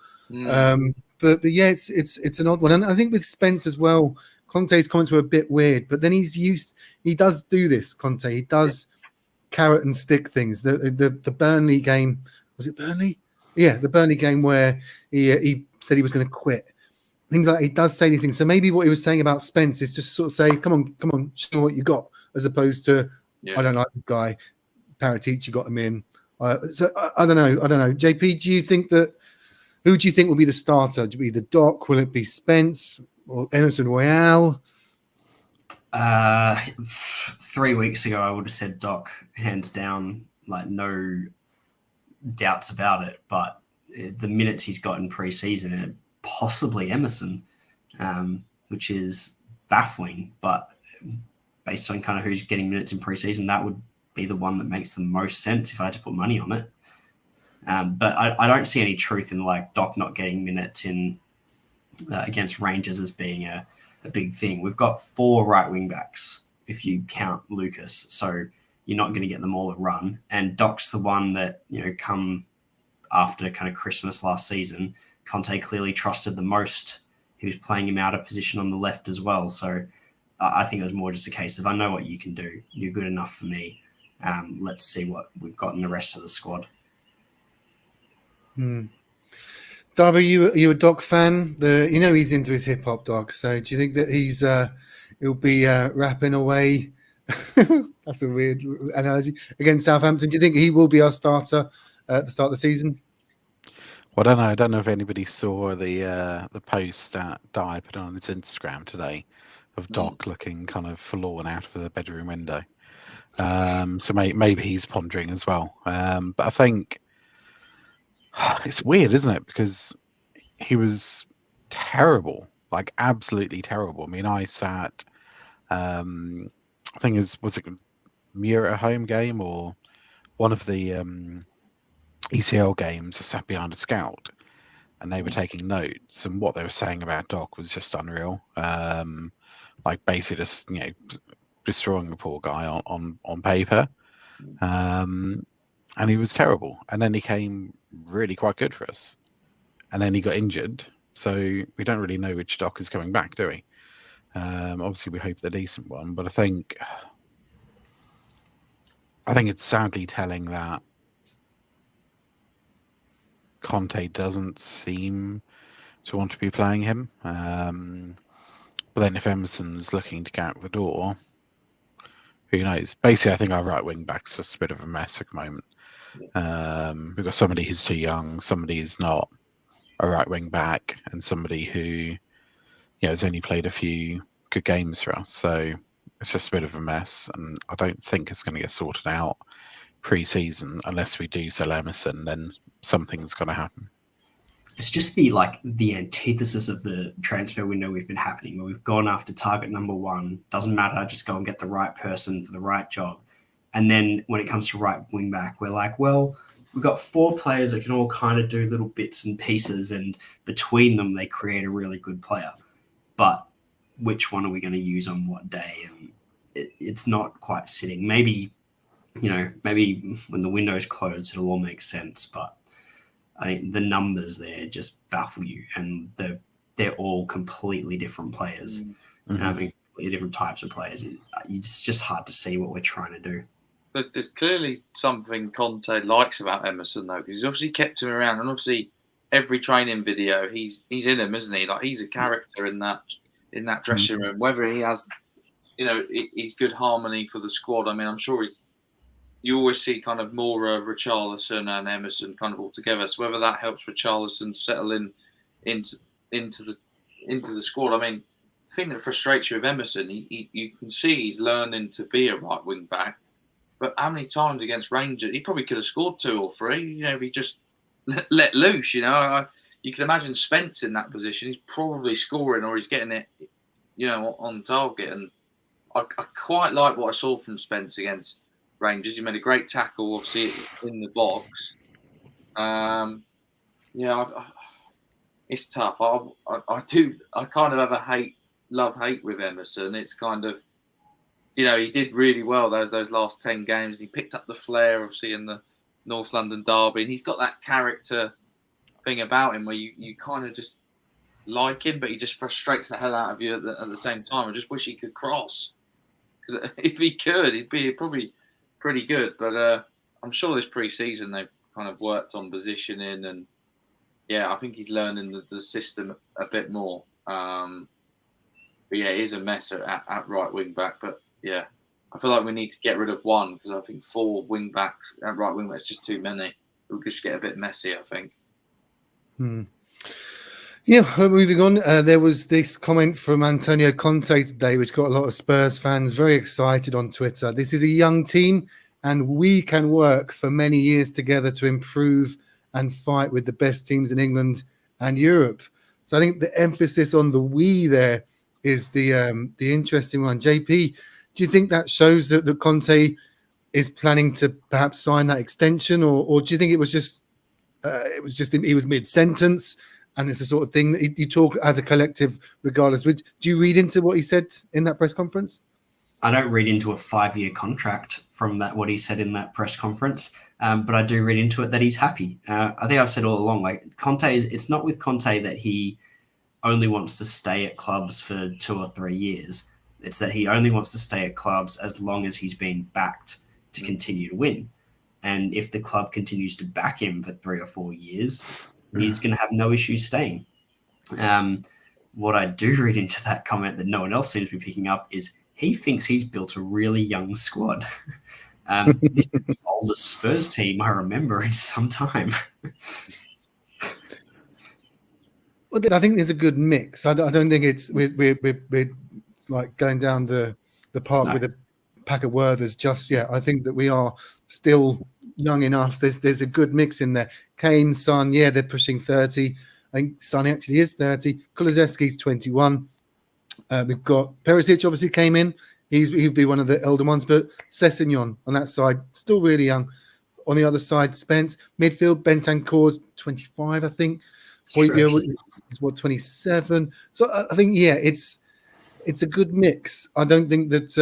But yeah, it's an odd one, and I think with Spence as well, Conte's comments were a bit weird. But then he does do this. Conte, he does carrot and stick things. The Burnley game, was it Burnley? Yeah, the Burnley game where he said he was going to quit. Things like he does say these things. So maybe what he was saying about Spence is just sort of say, come on, show me what you got, as opposed to I don't like this guy. Paratici got him in. So I don't know. JP, do you think that? Who do you think will be the starter? Will it be the Doc? Will it be Spence or Emerson Royale? 3 weeks ago, I would have said Doc, hands down, like no doubts about it. But the minutes he's got in pre-season, possibly Emerson, which is baffling. But based on kind of who's getting minutes in pre-season, that would be the one that makes the most sense if I had to put money on it. But I don't see any truth in like Doc not getting minutes in against Rangers as being a big thing. We've got 4 right wing backs if you count Lucas, so you're not going to get them all at run. And Doc's the one that, come after kind of Christmas last season, Conte clearly trusted the most. He was playing him out of position on the left as well. So I think it was more just a case of, I know what you can do. You're good enough for me. Let's see what we've got in the rest of the squad. Dava, you a Doc fan? He's into his hip hop, Doc. So do you think that he'll be rapping away? That's a weird analogy against Southampton. Do you think he will be our starter at the start of the season? Well, I don't know. I don't know if anybody saw the post that Dye put on his Instagram today of Doc looking kind of forlorn out of the bedroom window. So maybe he's pondering as well. But I think it's weird, isn't it? Because he was terrible, like absolutely terrible. I mean, I sat, I think was it Muir at home game or one of the ECL games? I sat behind a scout and they were taking notes, and what they were saying about Doc was just unreal. Like basically just destroying the poor guy on paper. And he was terrible. And then he came really quite good for us. And then he got injured. So we don't really know which Doc is coming back, do we? Obviously, we hope the decent one, but I think it's sadly telling that Conte doesn't seem to want to be playing him. But then if Emerson's looking to get out the door, who knows? Basically, I think our right wing back's just a bit of a mess at the moment. We've got somebody who's too young, somebody who's not a right wing back, and somebody who has only played a few good games for us. So it's just a bit of a mess, and I don't think it's going to get sorted out pre-season unless we do sell Emerson. Then something's going to happen. It's just the antithesis of the transfer window we've been happening, where we've gone after target number one. Doesn't matter, just go and get the right person for the right job. And then when it comes to right wing back, we're like, well, we've got 4 players that can all kind of do little bits and pieces, and between them they create a really good player. But which one are we going to use on what day? And it's not quite sitting. Maybe when the window's closed, it'll all make sense. But I think the numbers there just baffle you, and they're all completely different players, and having completely different types of players. It's just hard to see what we're trying to do. There's clearly something Conte likes about Emerson, though, because he's obviously kept him around, and obviously every training video he's in him, isn't he? Like, he's a character in that dressing room. Whether he has, he's good harmony for the squad. I mean, I'm sure you always see kind of more Richarlison and Emerson kind of all together. So whether that helps Richarlison settle into the squad. I mean, the thing that frustrates you with Emerson, you can see he's learning to be a right wing back. But how many times against Rangers, he probably could have scored 2 or 3. If he just let loose. You can imagine Spence in that position. He's probably scoring, or he's getting it, on target. And I quite like what I saw from Spence against Rangers. He made a great tackle, obviously, in the box. It's tough. I kind of have a love-hate with Emerson. It's kind of, he did really well those last 10 games. He picked up the flair, obviously, in the North London derby. And he's got that character thing about him where you kind of just like him, but he just frustrates the hell out of you at the same time. I just wish he could cross. Because if he could, he'd be probably pretty good. But I'm sure this pre-season they've kind of worked on positioning, and I think he's learning the system a bit more. But it is a mess at right wing back. But I feel like we need to get rid of one, because I think 4 wing backs at right wing backs is just too many. It'll just get a bit messy, I think. Yeah, moving on. There was this comment from Antonio Conte today, which got a lot of Spurs fans very excited on Twitter. This is a young team, and we can work for many years together to improve and fight with the best teams in England and Europe. So I think the emphasis on the we there is the interesting one. JP, do you think that shows that Conte is planning to perhaps sign that extension, or do you think it was just he was mid-sentence, and it's the sort of thing that you talk as a collective regardless? Do you read into what he said in that press conference? I don't read into a 5-year contract from what he said in that press conference, but I do read into it that he's happy. I think I've said all along, like, it's not with Conte that he only wants to stay at clubs for 2 or 3 years. It's that he only wants to stay at clubs as long as he's being backed to continue to win. And if the club continues to back him for 3 or 4 years, he's going to have no issue staying. What I do read into that comment that no one else seems to be picking up is he thinks he's built a really young squad. This is the oldest Spurs team I remember in some time. Well, I think there's a good mix. I don't think it's we're like going down the park with a pack of Werthers just yet. I think that we are still young enough. There's a good mix in there. Kane, Son, they're pushing 30. I think Son actually is 30. Kulusevski's 21. We've got Perisic obviously came in. He'd be one of the elder ones, but Sessegnon on that side, still really young. On the other side, Spence. Midfield, Bentancur's 25, I think. Højbjerg is 27. So I think, it's a good mix. I don't think that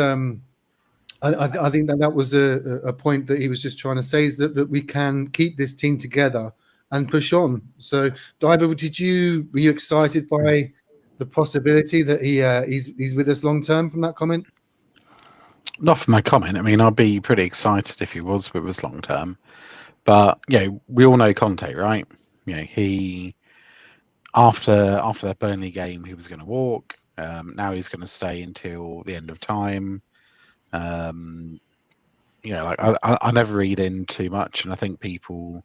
I think that was a point that he was just trying to say, is that we can keep this team together and push on. So, Diver, were you excited by the possibility that he's with us long term from that comment? Not from that comment. I mean, I'd be pretty excited if he was with us long term. But we all know Conte, right? He after that Burnley game, he was going to walk. Now he's going to stay until the end of time. I never read in too much, and I think people,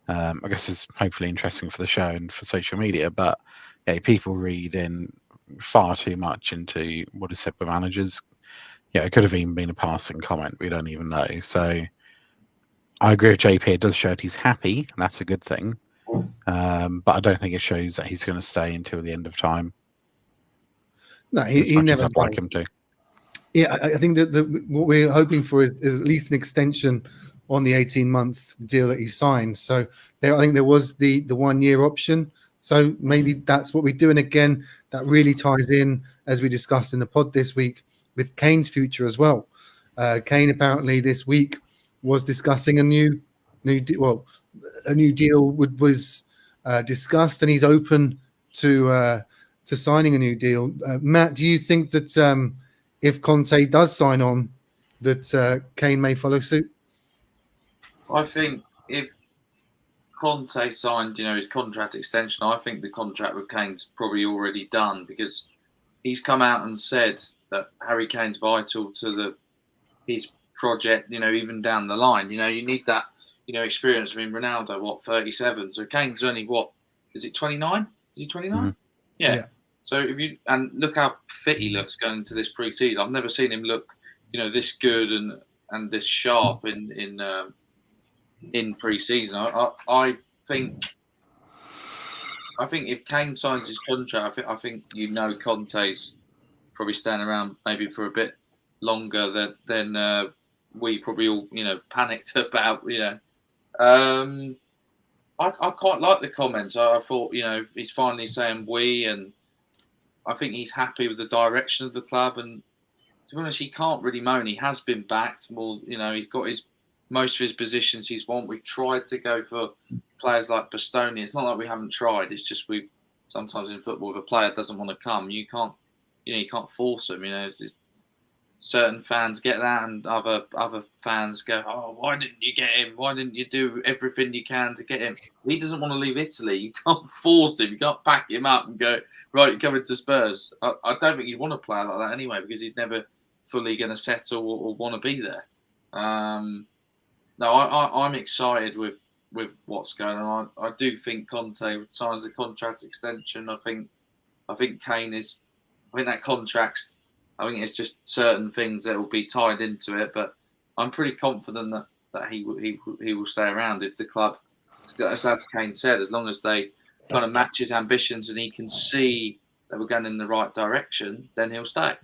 I guess, it's hopefully interesting for the show and for social media. But people read in far too much into what is said by managers. It could have even been a passing comment. We don't even know. So I agree with JP. It does show that he's happy, and that's a good thing. But I don't think it shows that he's going to stay until the end of time. No, he never. I'd like him to. Yeah, I think that what we're hoping for is at least an extension on the 18-month deal that he signed. So I think there was the 1 year option. So maybe that's what we do. And again, that really ties in, as we discussed in the pod this week, with Kane's future as well. Kane apparently this week was discussing a new deal was discussed, and he's open to signing a new deal. Matt, do you think that if Conte does sign on, that Kane may follow suit? I think if Conte signed, his contract extension, I think the contract with Kane's probably already done, because he's come out and said that Harry Kane's vital to his project, even down the line. You need that, experience. I mean, Ronaldo, 37? So Kane's only, is it 29? Is he 29? Mm-hmm. Yeah. So and look how fit he looks going into this pre-season. I've never seen him look, this good and this sharp in pre-season. I think if Kane signs his contract, I think Conte's probably staying around maybe for a bit longer than we probably all panicked about. I quite like the comments. I thought he's finally saying we, and I think he's happy with the direction of the club. And to be honest, he can't really moan. He has been backed more. He's got most of his positions he's won. We've tried to go for players like Bastoni. It's not like we haven't tried. It's just sometimes in football, if a player doesn't want to come, you can't force them. Certain fans get that, and other fans go, "Oh, why didn't you get him? Why didn't you do everything you can to get him?" He doesn't want to leave Italy. You can't force him. You can't pack him up and go, "Right, you're coming to Spurs." I don't think he'd want to play like that anyway, because he's never fully going to settle or want to be there. No, I'm excited with what's going on. I do think Conte signs the contract extension. I think Kane is. I think that contract's. I think it's just certain things that will be tied into it, but I'm pretty confident that he will stay around if the club, as Kane said, as long as they kind of match his ambitions and he can see that we're going in the right direction, then he'll stay.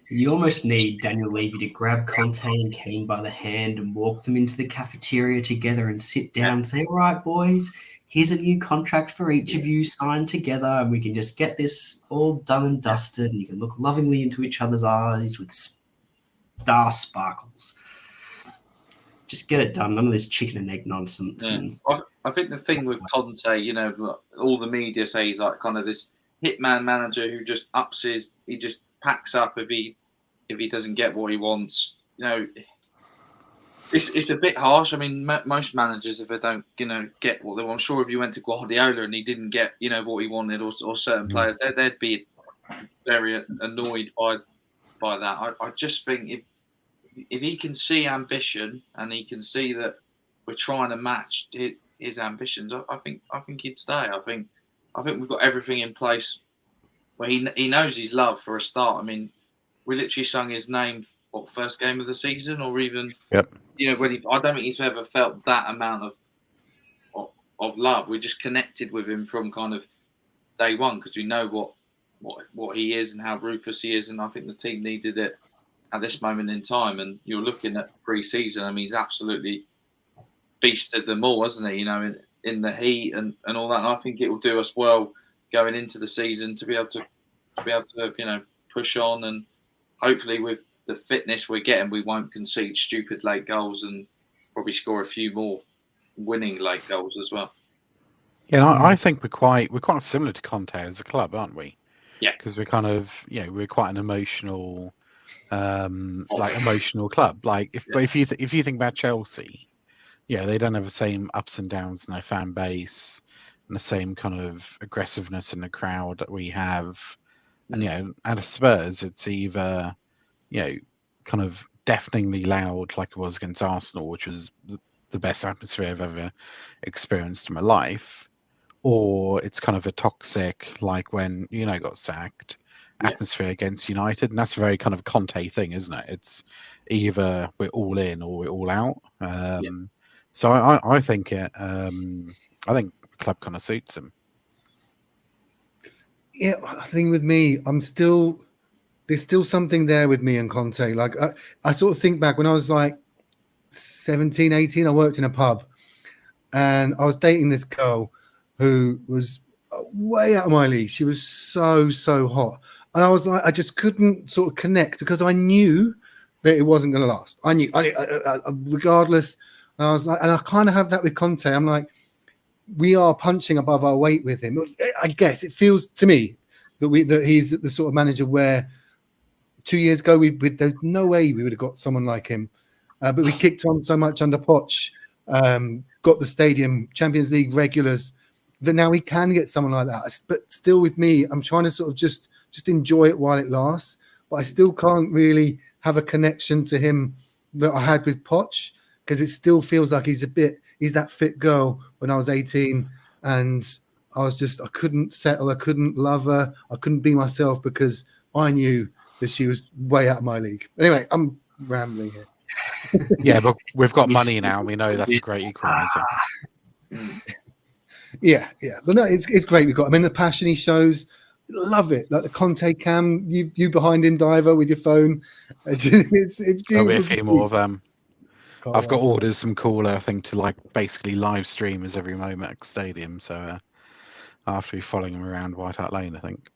You almost need Daniel Levy to grab Conte and Kane by the hand and walk them into the cafeteria together and sit down and say, "All right, boys, here's a new contract for each of you signed together, and we can just get this all done and dusted, and you can look lovingly into each other's eyes with star sparkles. Just get it done. None of this chicken and egg nonsense." Yeah. I think the thing with Conte, all the media say he's like kind of this hitman manager who just he just packs up if he doesn't get what he wants. It's a bit harsh. I mean, most managers, if they don't, get what they want. I'm sure if you went to Guardiola and he didn't get, what he wanted, or certain players, they'd be very annoyed by that. I just think if he can see ambition and he can see that we're trying to match his ambitions, I think he'd stay. I think we've got everything in place where he knows his love for a start. I mean, we literally sung his name. First game of the season, or even when I don't think he's ever felt that amount of love. We just connected with him from kind of day one, because we know what he is and how ruthless he is, and I think the team needed it at this moment in time. And you're looking at pre-season. I mean, he's absolutely beasted them all, hasn't he? In the heat and all that. And I think it will do us well going into the season to be able to push on, and hopefully with the fitness we're getting, we won't concede stupid late goals and probably score a few more winning late goals as well. Yeah, I think we're quite similar to Conte as a club, aren't we? Yeah. Because we're kind of, we're quite an emotional, emotional club. Like but if you think about Chelsea, they don't have the same ups and downs in their fan base and the same kind of aggressiveness in the crowd that we have. And at Spurs, it's either kind of deafeningly loud like it was against Arsenal, which was the best atmosphere I've ever experienced in my life, or it's kind of a toxic, like when got sacked, atmosphere against United. And that's a very kind of Conte thing, isn't it? It's either we're all in or we're all out. So I think the club kind of suits him. Yeah, I think with me, there's still something there with me and Conte. Like I sort of think back when I was like 17, 18, I worked in a pub and I was dating this girl who was way out of my league. She was so hot. And I was like, I just couldn't sort of connect because I knew that it wasn't going to last. I knew, regardless. And I was like, and I kind of have that with Conte. I'm like, we are punching above our weight with him. I guess it feels to me that he's the sort of manager where 2 years ago there's no way we would have got someone like him, but we kicked on so much under Poch, got the stadium, Champions League regulars, that now we can get someone like that. But still, with me, I'm trying to sort of just enjoy it while it lasts. But I still can't really have a connection to him that I had with Poch because it still feels like he's that fit girl when I was 18, and I couldn't settle, I couldn't love her, I couldn't be myself because I knew that she was way out of my league. Anyway, I'm rambling here. Yeah, but we've got money now. We know that's a great equalizer. Yeah. But no, it's great. We've got him in the passion he shows. Love it. Like the Conte cam, you behind him, Diver, with your phone. It's beautiful. There'll be a few more of them. I've got ordered some cooler, I think, to like basically live stream as every moment at the stadium. So I'll have to be following him around White Hart Lane, I think.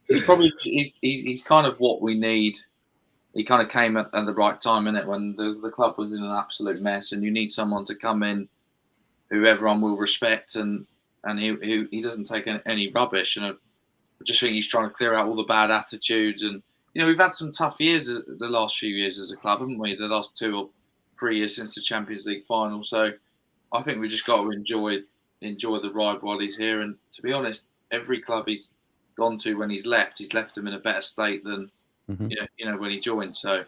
He's kind of what we need. He kind of came at the right time, innit, when the club was in an absolute mess, and you need someone to come in who everyone will respect, and he doesn't take any rubbish. And I just think he's trying to clear out all the bad attitudes. And we've had some tough years the last few years as a club, haven't we? The last 2 or 3 years since the Champions League final. So I think we just got to enjoy the ride while he's here. And to be honest, every club he's gone to when he's left them in a better state than when he joined. So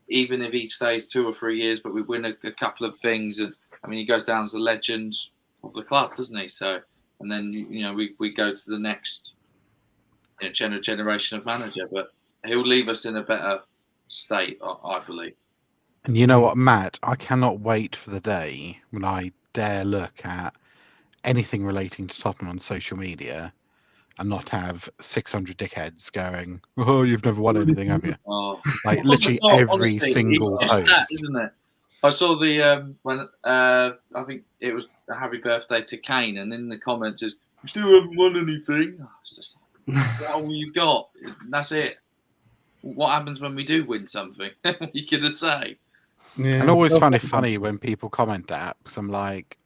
even if he stays 2 or 3 years, but we win a couple of things, and I mean he goes down as a legend of the club, doesn't he? So and then we go to the next generation of manager, but he'll leave us in a better state, I believe. And you know what, Matt? I cannot wait for the day when I dare look at anything relating to Tottenham on social media and not have 600 dickheads going, "Oh, you've never won anything, have you?" Oh. Like literally every honestly, single post. That, isn't it? I saw the when I think it was a happy birthday to Kane, and in the comments is, "You still haven't won anything." Oh, it's just like, all you've got. That's it. What happens when we do win something? What are you gonna say? Yeah. And I always find it funny when people comment that, because I'm like,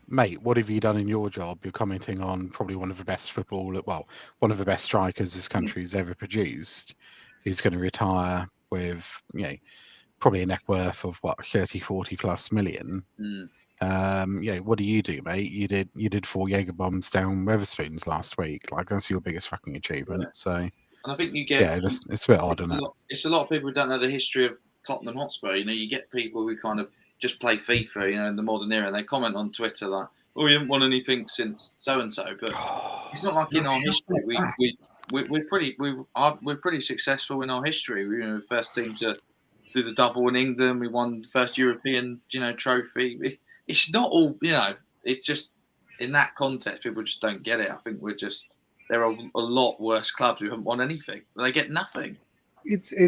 mate, what have you done in your job? You're commenting on probably one of the best one of the best strikers this country's ever produced. He's going to retire with, probably a net worth of 30, 40 plus million. What do you do, mate? You did 4 Jaeger bombs down Wetherspoons last week. Like, that's your biggest fucking achievement. So, and I think you get it's a bit odd, isn't it? It's a lot of people who don't know the history of Tottenham Hotspur. You get people who kind of just play FIFA, in the modern era, and they comment on Twitter like, "Oh, you haven't won anything since so and so." But it's not like in our history we're pretty successful in our history. We were the first team to do the double in England. We won the first European trophy. It's not all It's just in that context, people just don't get it. I think there are a lot worse clubs who haven't won anything. They get nothing.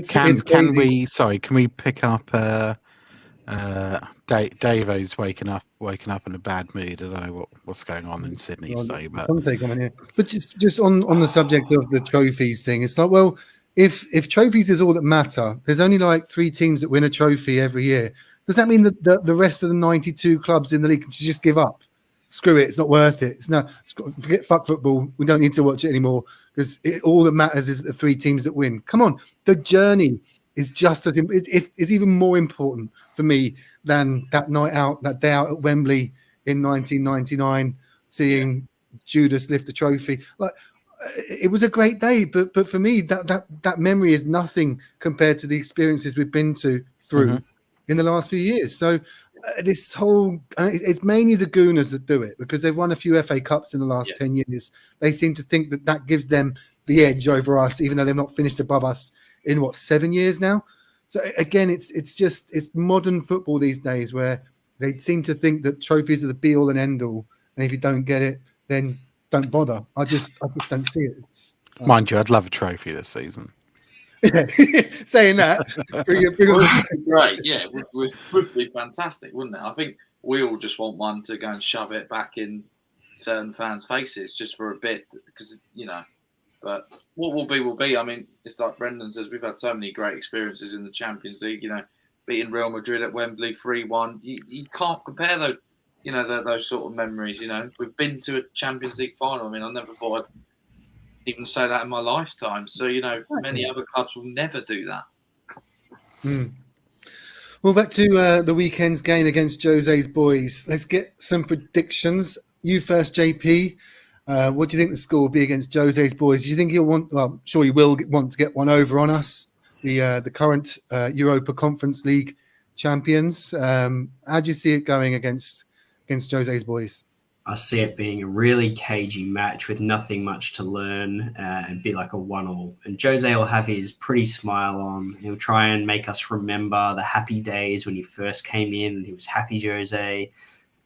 Can we pick up Davo's waking up in a bad mood? I don't know what's going on in Sydney today, but coming here. But just on the subject of the trophies thing, it's like, well, if trophies is all that matter, there's only like 3 teams that win a trophy every year. Does that mean that the rest of the 92 clubs in the league should just give up? screw it, it's not worth it. Forget fuck football. We don't need to watch it anymore because all that matters is the 3 teams that win. Come on, the journey is just as it's even more important for me than that night out, that day out at Wembley in 1999, seeing Judas lift the trophy. Like, it was a great day, but for me, that memory is nothing compared to the experiences we've been through in the last few years. So this whole, it's mainly the Gooners that do it because they've won a few FA Cups in the last 10 years. They seem to think that gives them the edge over us, even though they've not finished above us in 7 years now. So again, it's modern football these days where they seem to think that trophies are the be all and end all, and if you don't get it, then don't bother. I just don't see it. Mind you, I'd love a trophy this season. Saying that, great. Yeah, would be fantastic, wouldn't it? I think we all just want one to go and shove it back in certain fans' faces just for a bit, because But what will be. I mean, it's like Brendan says, we've had so many great experiences in the Champions League. Beating Real Madrid at Wembley 3-1. You can't compare those. Those sort of memories. We've been to a Champions League final. I mean, I never thought I'd even say that in my lifetime. So many other clubs will never do that. Well, back to the weekend's game against Jose's boys. Let's get some predictions. You first, JP. What do you think the score will be against Jose's boys? Do you think he'll want? Well, sure, he will want to get one over on us, the current Europa Conference League champions. How do you see it going against Jose's boys? I see it being a really cagey match with nothing much to learn and be like a 1-1. And Jose will have his pretty smile on. He'll try and make us remember the happy days when he first came in and he was happy Jose,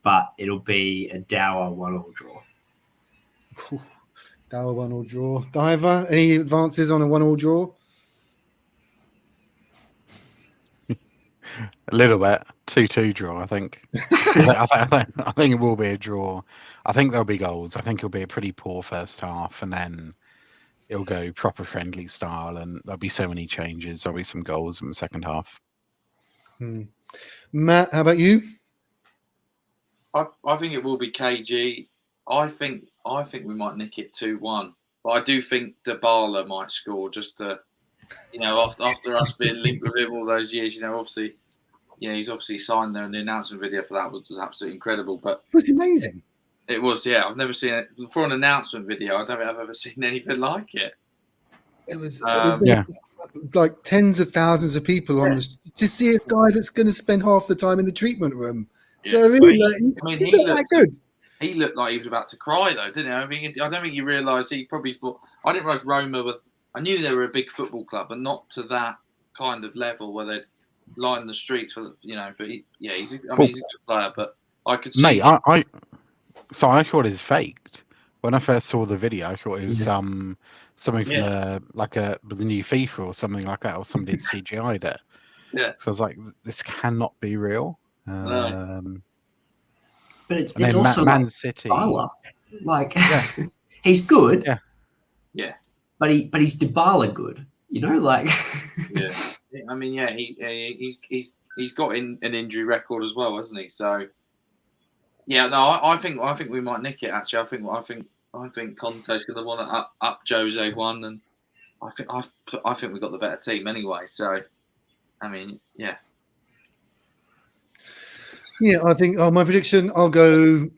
but it'll be a dour 1-1 draw. Dour 1-1 draw. Diver, any advances on a 1-1 draw? A little bit. 2-2 draw, I think. I think it will be a draw. I think there'll be goals. I think it'll be a pretty poor first half, and then it'll go proper friendly style, and there'll be so many changes. There'll be some goals in the second half. Matt, how about you? I think it will be cagey. I think we might nick it 2-1, but I do think Dybala might score just to, after us being linked with him all those years. Obviously, he's obviously signed there, and the announcement video for that was absolutely incredible. But it was amazing. It was, yeah. I've never seen it for an announcement video. I don't think I've ever seen anything like it. It was like tens of thousands of people on to see a guy that's going to spend half the time in the treatment room. Yeah. So he looked that good. He looked like he was about to cry, though, didn't he? I mean, I don't think he realised. He probably thought. I didn't realise Roma were. I knew they were a big football club, but not to that kind of level where they'd line the streets for. But he's a good player. But I could see. Mate, I thought it was faked when I first saw the video. I thought it was something from the new FIFA or something like that, or somebody had CGI'd it. Yeah. So I was like, this cannot be real. No. But it's also Man City. He's good. Yeah. But he's Dybala good. Yeah. I mean, he's got an injury record as well, hasn't he? So. Yeah. No, I think we might nick it. Actually, I think Conte's going to want to up Jose one, and I think we've got the better team anyway. So, I mean, yeah. Yeah, I think my prediction. I'll go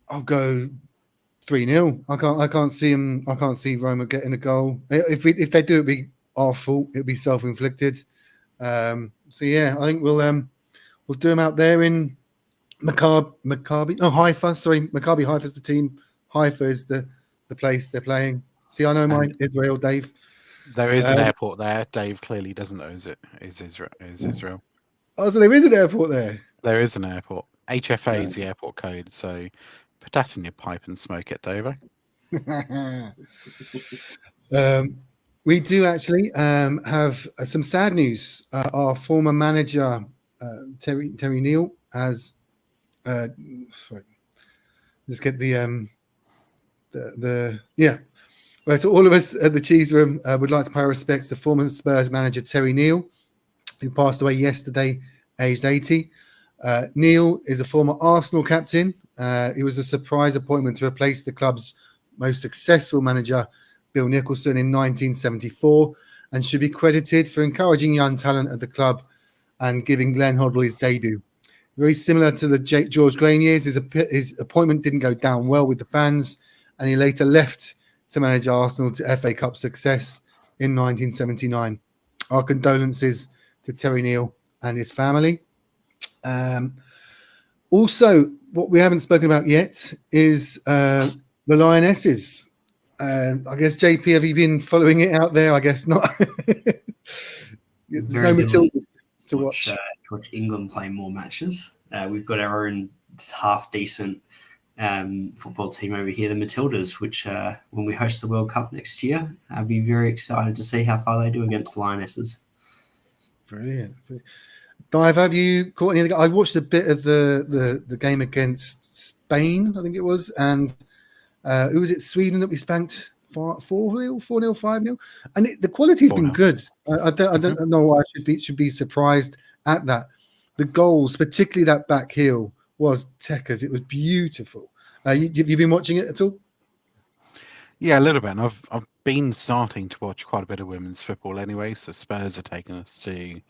3-0. I can't see him. I can't see Roma getting a goal. If they do, it'll be our fault. It'll be self-inflicted. So yeah, I think we'll do them out there in Maccabi. Oh, Haifa. Sorry, Maccabi Haifa's the team. Haifa is the place they're playing. See, I know mine. Israel, Dave. There is an airport there. Dave clearly doesn't know. Is Israel? Oh, so there is an airport there. There is an airport. HFA is the airport code, so put that in your pipe and smoke it, Dave. We do actually have some sad news. Our former manager, Terry Neal, has. Sorry, let's get the. Right, so all of us at the Cheese Room would like to pay our respects to former Spurs manager Terry Neal, who passed away yesterday, aged 80. Neil is a former Arsenal captain, He was a surprise appointment to replace the club's most successful manager, Bill Nicholson, in 1974, and should be credited for encouraging young talent at the club and giving Glenn Hoddle his debut. Very similar to the George Graham years, his appointment didn't go down well with the fans, and he later left to manage Arsenal to FA Cup success in 1979. Our condolences to Terry Neal and his family. Also, what we haven't spoken about yet is the Lionesses. I guess, JP, have you been following it out there? I guess not. There's no Matildas to watch. To watch England play more matches. We've got our own half-decent football team over here, the Matildas, which when we host the World Cup next year, I'll be very excited to see how far they do against the Lionesses. Brilliant. Dive, have you caught any of the? I watched a bit of the game against Spain, I think it was, and who was it? Sweden that we spanked 4-0, 4-0, 5-0, and the quality's been good. I don't know why I should be surprised at that. The goals, particularly that back heel, was Tekka's. It was beautiful. Have you been watching it at all? Yeah, a little bit. And I've been starting to watch quite a bit of women's football anyway. So Spurs are taking us to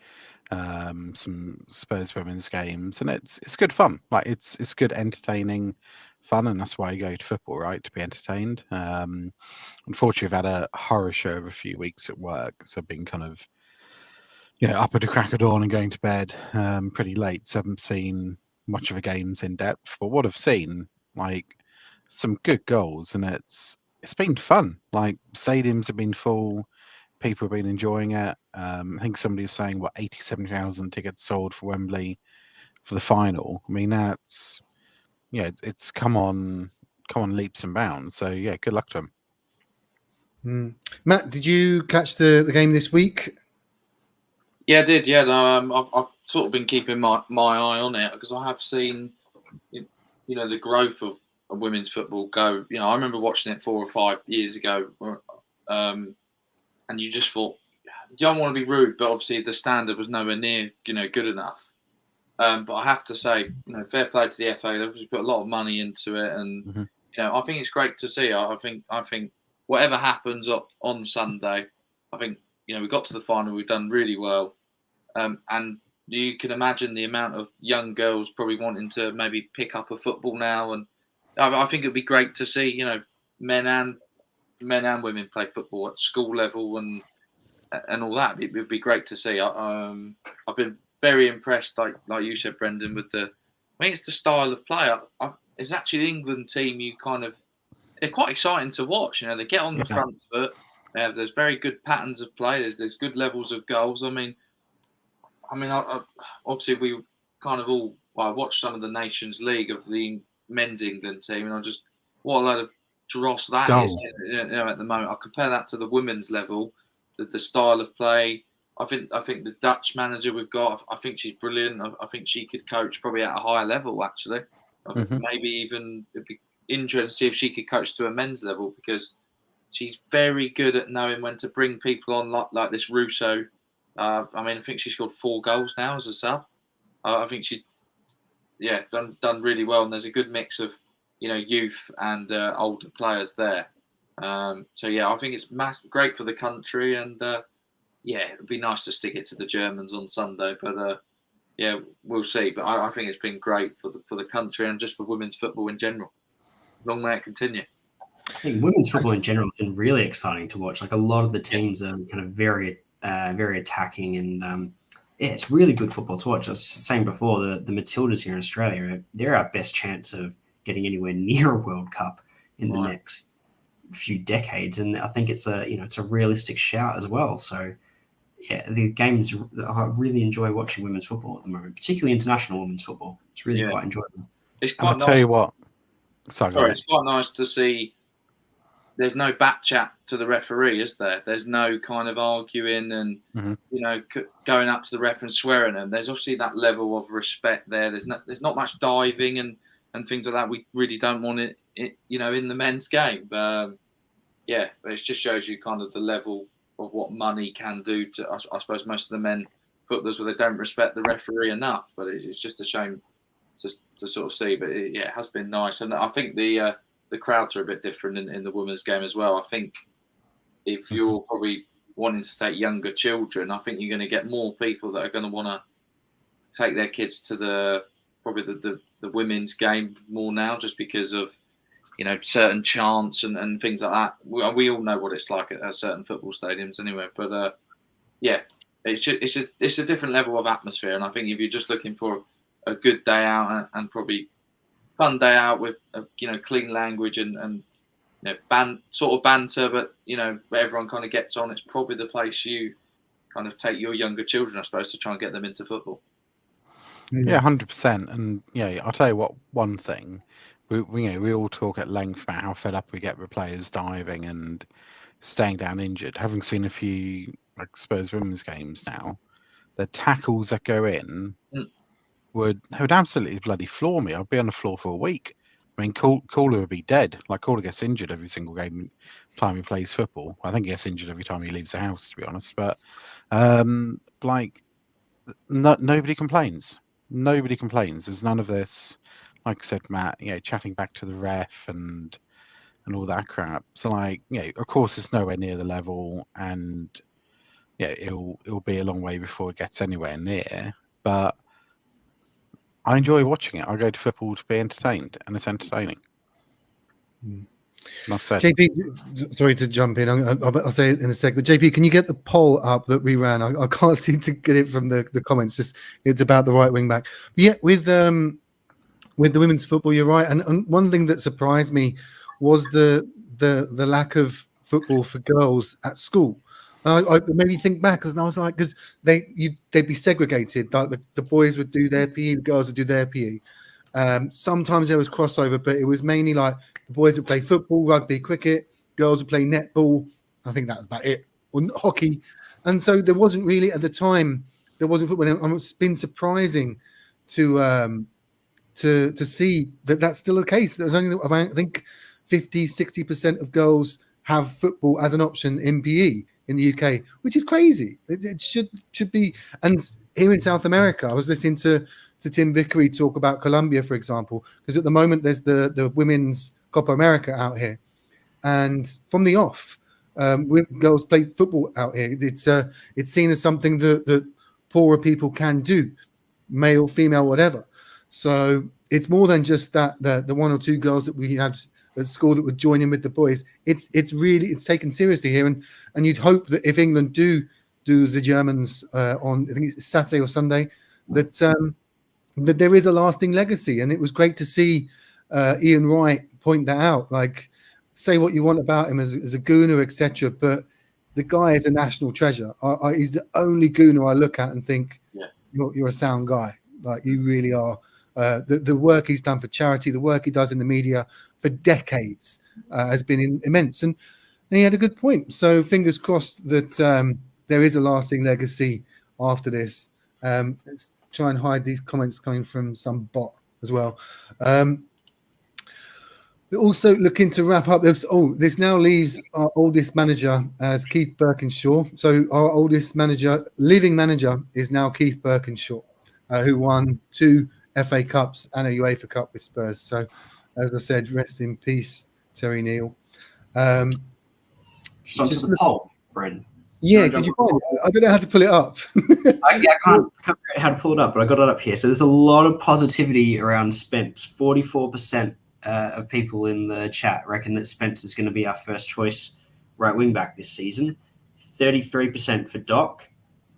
some Spurs women's games, and it's good fun. Like it's good, entertaining fun, and that's why you go to football, right? To be entertained. Unfortunately, I've had a horror show of a few weeks at work, so I've been kind of up at the crack of dawn and going to bed pretty late. So I haven't seen much of the games in depth, but what I've seen, like some good goals, and it's been fun. Like stadiums have been full. People have been enjoying it. I think somebody was saying 87,000 tickets sold for Wembley for the final. I mean, that's it's come on leaps and bounds. So yeah, good luck to them. Matt, did you catch the game this week? Yeah, I did. Yeah, no, I've sort of been keeping my eye on it because I have seen the growth of women's football go. I remember watching it 4 or 5 years ago. And you just thought, you don't want to be rude, but obviously the standard was nowhere near, good enough. But I have to say, fair play to the FA. They've obviously put a lot of money into it, and I think it's great to see. I think whatever happens on Sunday, I think we got to the final. We've done really well, and you can imagine the amount of young girls probably wanting to maybe pick up a football now, and I think it'd be great to see men and women play football at school level and all that. It would be great to see. I've been very impressed, like you said, Brendan, with I think it's the style of play. It's actually the England team. They're quite exciting to watch. They get on the front foot. There's very good patterns of play. There's good levels of goals. I obviously we kind of all. I watched some of the Nations League of the men's England team, and what a load of dross that is at the moment. I compare that to the women's level, the style of play. I think the Dutch manager we've got, I think she's brilliant. I think she could coach probably at a higher level actually. Maybe even it'd be interesting to see if she could coach to a men's level, because she's very good at knowing when to bring people on like this Russo. I think she scored 4 goals now as a sub. I think she's done really well, and there's a good mix of youth and older players there. I think it's great for the country, and it'd be nice to stick it to the Germans on Sunday. But we'll see. But I think it's been great for the country and just for women's football in general. Long may it continue. I think women's football in general has been really exciting to watch. Like a lot of the teams are kind of very, very attacking, and it's really good football to watch. I was saying before, the Matildas here in Australia, they're our best chance of getting anywhere near a World Cup in the next few decades, and I think it's a realistic shout as well. So the games, I really enjoy watching women's football at the moment, particularly international women's football. It's really quite enjoyable. It's quite nice. Tell you what, it's quite nice to see. There's no back chat to the referee, is there? There's no kind of arguing and going up to the ref and swearing at them. There's obviously that level of respect there. There's not much diving and things like that. We really don't want it in the men's game. But it just shows you kind of the level of what money can do to, I suppose, most of the men footballers, where they don't respect the referee enough. But it's just a shame to sort of see. But it has been nice, and I think the crowds are a bit different in the women's game as well. I think if you're probably wanting to take younger children, I think you're going to get more people that are going to want to take their kids to the women's game more now, just because of certain chants and things like that. We all know what it's like at certain football stadiums anyway. But it's a different level of atmosphere, and I think if you're just looking for a good day out and probably fun day out with clean language and sort of banter, but everyone kind of gets on, it's probably the place you kind of take your younger children, I suppose, to try and get them into football. Yeah, 100%. And I'll tell you what. One thing, we all talk at length about how fed up we get with players diving and staying down injured. Having seen a few Spurs women's games now, the tackles that go in would absolutely bloody floor me. I'd be on the floor for a week. I mean, Caller would be dead. Like, Caller gets injured every single time he plays football. I think he gets injured every time he leaves the house, to be honest. But nobody complains. Nobody complains. There's none of this, like I said, Matt, chatting back to the ref and all that crap. So, of course, it's nowhere near the level, and it'll be a long way before it gets anywhere near. But I enjoy watching it. I go to football to be entertained, and it's entertaining. Enough said. JP, sorry to jump in. I'll say it in a sec. But JP, can you get the poll up that we ran? I can't seem to get it from the comments. It's about the right wing back. But yeah, with the women's football, you're right. And one thing that surprised me was the lack of football for girls at school. I made me think back, because I was like, because they'd be segregated. Like the boys would do their PE, the girls would do their PE. Sometimes there was crossover, but it was mainly like the boys would play football, rugby, cricket, girls would play netball. I think that was about it, or hockey. And so there wasn't really, at the time, there wasn't football. And it's been surprising to see that that's still the case. There's only around, I think, 50-60% of girls have football as an option in PE in the UK, which is crazy. It should be. And here in South America, I was listening to Tim Vickery talk about Colombia, for example, because at the moment there's the women's Copa America out here, and from the off, girls play football out here. It's seen as something that poorer people can do, male, female, whatever. So it's more than just that the one or two girls that we had at school that would join in with the boys. It's really taken seriously here, and you'd hope that if England do the Germans on, I think it's Saturday or Sunday, that there is a lasting legacy. And it was great to see Ian Wright point that out. Like, say what you want about him as a gooner, etc., but the guy is a national treasure. He's the only gooner I look at and think, you're a sound guy. Like, you really are. The work he's done for charity, the work he does in the media for decades has been immense. And he had a good point. So fingers crossed that there is a lasting legacy after this. Let's try and hide these comments coming from some bot as well. We're also looking to wrap up this. This now leaves our oldest manager as Keith Birkinshaw. So our oldest living manager is now Keith Birkinshaw, who won 2 FA Cups and a UEFA Cup with Spurs. So, as I said, rest in peace, Terry Neal. Just onto the poll, Bren. Yeah, did you find it? I don't know how to pull it up. I can't figure out how to pull it up, but I got it up here. So there's a lot of positivity around Spence. 44% of people in the chat reckon that Spence is going to be our first choice right wing back this season. 33% for Doc.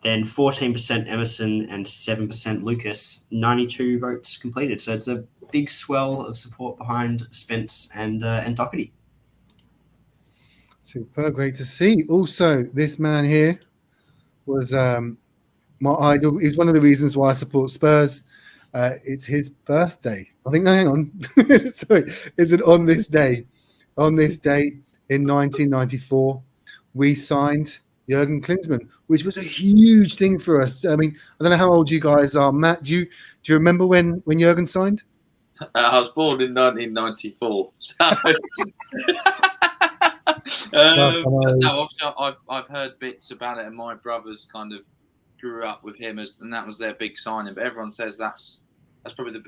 Then 14% Emerson and 7% Lucas. 92 votes completed. So it's a big swell of support behind Spence and Doherty. Super, great to see. Also, this man here was my idol. He's one of the reasons why I support Spurs. It's his birthday. I think, no, hang on. Sorry, is it on this day? On this day in 1994, we signed Jurgen Klinsmann, which was a huge thing for us. I mean, I don't know how old you guys are. Matt, do you remember when Jurgen signed? I was born in 1994. So no, I've heard bits about it, and my brothers kind of grew up with him, and that was their big signing. But everyone says that's that's probably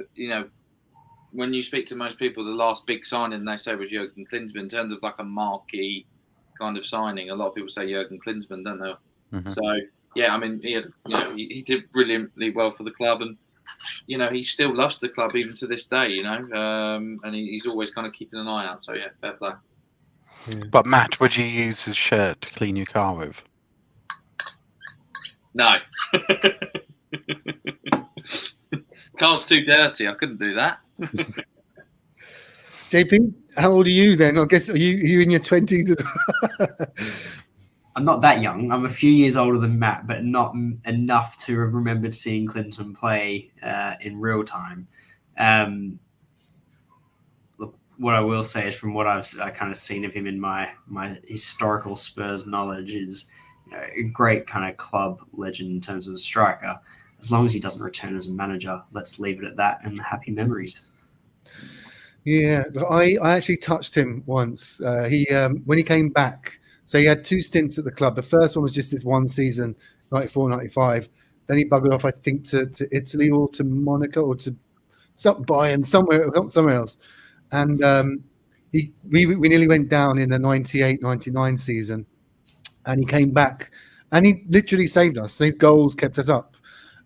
when you speak to most people, the last big signing they say was Jurgen Klinsmann. In terms of like a marquee kind of signing, a lot of people say Jurgen Klinsmann, don't they? Mhm. So yeah, I mean, he did brilliantly well for the club, and he still loves the club even to this day. And he's always kind of keeping an eye out. So yeah, fair play. Yeah. But Matt, would you use his shirt to clean your car with? No. Car's too dirty. I couldn't do that. JP, how old are you then? I guess are you in your 20s as well? I'm not that young. I'm a few years older than Matt, but not enough to have remembered seeing Clinton play in real time. Look, what I will say is, from what I've kind of seen of him in my historical Spurs knowledge, is a great kind of club legend in terms of a striker. As long as he doesn't return as a manager, let's leave it at that, and happy memories. Yeah, I actually touched him once. He when he came back, so he had 2 stints at the club. The first one was just this one season, 94, 95. Then he buggered off, I think, to Italy or to Monaco or to Bayern, somewhere else. And we nearly went down in the 98, 99 season. And he came back and he literally saved us. His goals kept us up.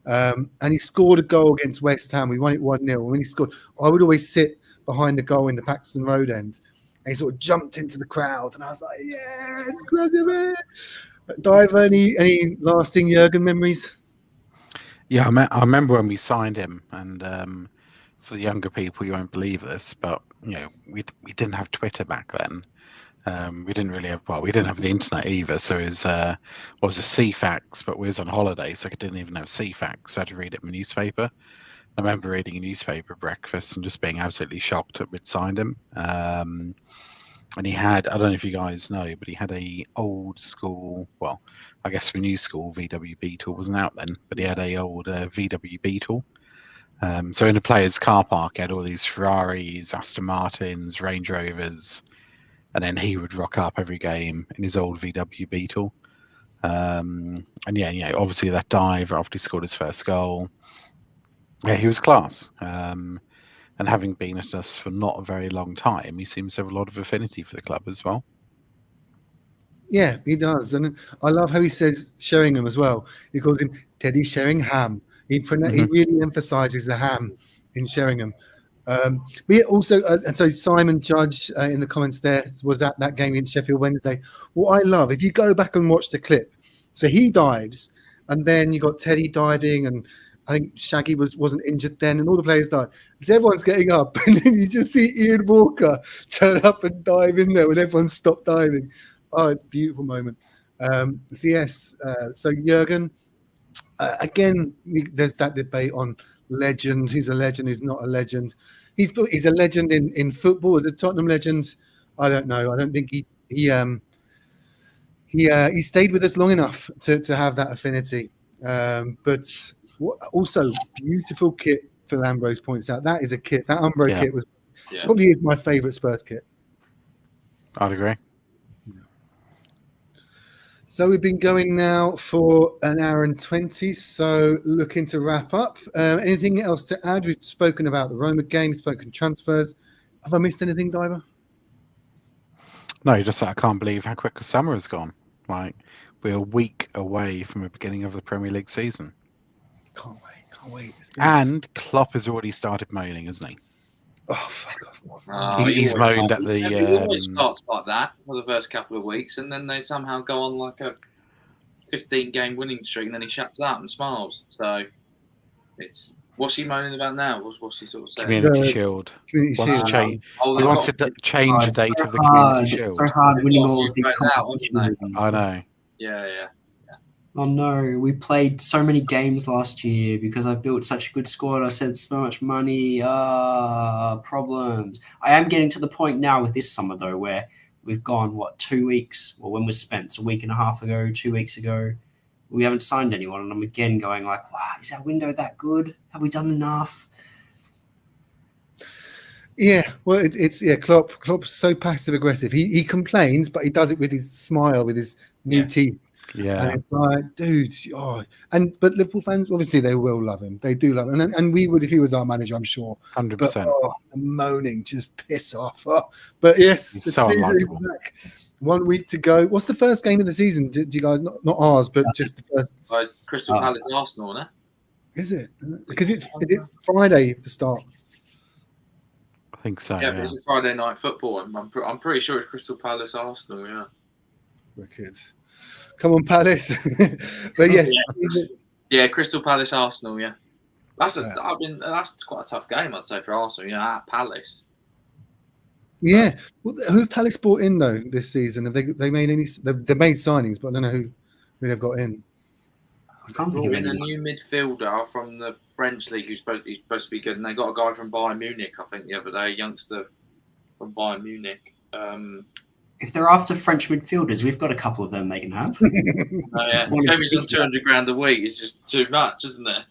And he scored a goal against West Ham. We won it 1-0. When he scored, I would always sit behind the goal in the Paxton Road end. And he sort of jumped into the crowd. And I was like, yes, graduate. Diver, any lasting Jurgen memories? Yeah, I remember when we signed him, and for the younger people, you won't believe this, but we didn't have Twitter back then. We didn't really have we didn't have the internet either. So it was a CFAX, but we was on holiday, so I didn't even have CFAX. So I had to read it in a newspaper. I remember reading a newspaper at breakfast and just being absolutely shocked that we'd signed him. And he had, I don't know if you guys know, but he had a old school, well, I guess the new school VW Beetle wasn't out then, but he had a old VW Beetle. So in the players' car park, he had all these Ferraris, Aston Martins, Range Rovers, and then he would rock up every game in his old VW Beetle. And yeah, obviously that dive after he scored his first goal. Yeah, he was class. And having been at us for not a very long time, he seems to have a lot of affinity for the club as well. Yeah, he does. And I love how he says Sheringham as well. He calls him Teddy Sheringham. He really emphasises the ham in Sheringham. But also, and so Simon Judge in the comments there was at that game against Sheffield Wednesday. What I love, if you go back and watch the clip, so he dives, and then you got Teddy diving, and I think Shaggy wasn't injured then, and all the players died. So everyone's getting up, and then you just see Ian Walker turn up and dive in there when everyone stopped diving. Oh, it's a beautiful moment. So yes, so Jurgen, again, there's that debate on legend, who's a legend, who's not a legend. He's a legend in football. As a Tottenham legend, I don't know. I don't think he stayed with us long enough to have that affinity. But also beautiful kit. Phil Ambrose points out that is a kit. That Umbro kit was probably is my favourite Spurs kit. I'd agree. So we've been going now for an hour and 20, so looking to wrap up. Anything else to add? We've spoken about the Roma game, spoken transfers. Have I missed anything, Diver? No, just I can't believe how quick the summer has gone. Like, we're a week away from the beginning of the Premier League season. Can't wait. And Klopp has already started moaning, hasn't he? Oh, fuck off. He's moaned at the... He always starts like that for the first couple of weeks, and then they somehow go on like a 15-game winning streak, and then he shuts up and smiles. So, it's... What's he moaning about now? What's he sort of saying? Community Shield. He wants to change the date of the Community Shield. It's so hard winning all of these competitions. I know. Yeah. Oh no, we played so many games last year because I built such a good squad. I spent so much money. Problems. I am getting to the point now with this summer though, where we've gone 2 weeks, or when was Spence a week and a half ago, 2 weeks ago, we haven't signed anyone, and I'm again going like, wow, is our window that good? Have we done enough? Yeah, well, it's Klopp's so passive aggressive. He complains, but he does it with his smile, with his new teeth. Yeah. And it's like, dude, but Liverpool fans, obviously, they will love him. They do love him, and we would if he was our manager, I'm sure. 100%. But the moaning, just piss off. But yes, He's the so season is unlikable. back. 1 week to go. What's the first game of the season? Do you guys not ours, but just the first? Crystal Palace Arsenal, no? Is it? Because is it Friday the start? I think so. Yeah, but it's a Friday night football. I'm pretty sure it's Crystal Palace Arsenal. Yeah. Wicked. Come on, Palace. But yes, yeah, Crystal Palace Arsenal. Yeah, that's quite a tough game, I'd say, for Arsenal. Yeah, at Palace. Yeah. Well, who have Palace brought in though this season? Have they made any? They've made signings, but I don't know who they've got in. I can't think Brought of in a anyone. new midfielder from the French league who's supposed to be good, and they got a guy from Bayern Munich, I think, the other day, a youngster from Bayern Munich. If they're after French midfielders, we've got a couple of them they can have. Oh yeah, Jamie's on 200 grand a week. It's just too much, isn't it?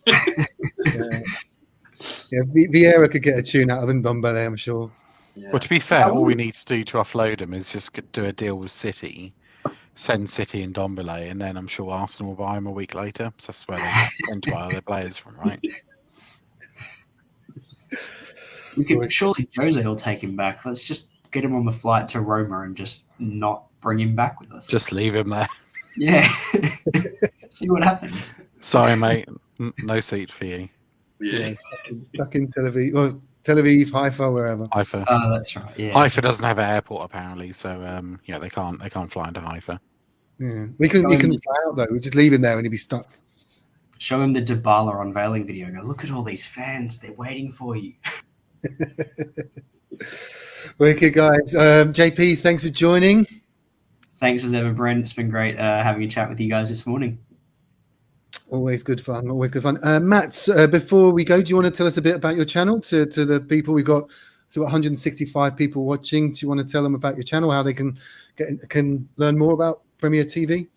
Yeah, Vieira could get a tune out of Ndombele, I'm sure. Yeah. Well, to be fair, all we need to do to offload him is just do a deal with City, send City and Ndombele, and then I'm sure Arsenal will buy him a week later. So that's where they tend to buy their players from, right? We could surely Jose will take him back. Let's just get him on the flight to Roma and just not bring him back with us. Just leave him there. Yeah. See what happens. Sorry, mate. No seat for you. Yeah. Stuck in Tel Aviv, or Tel Aviv, Haifa, wherever. Haifa. Oh, that's right. Yeah. Haifa doesn't have an airport apparently, so yeah, they can't fly into Haifa. Yeah, he can fly out though. We just leave him there and he'd be stuck. Show him the Dybala unveiling video. Go, look at all these fans. They're waiting for you. Wicked, guys. JP, thanks for joining. Thanks as ever, Brent. It's been great having a chat with you guys this morning. Always good fun. Always good fun. Matt, before we go, do you want to tell us a bit about your channel to the people? We've got 165 people watching. Do you want to tell them about your channel, how they can learn more about Premier TV?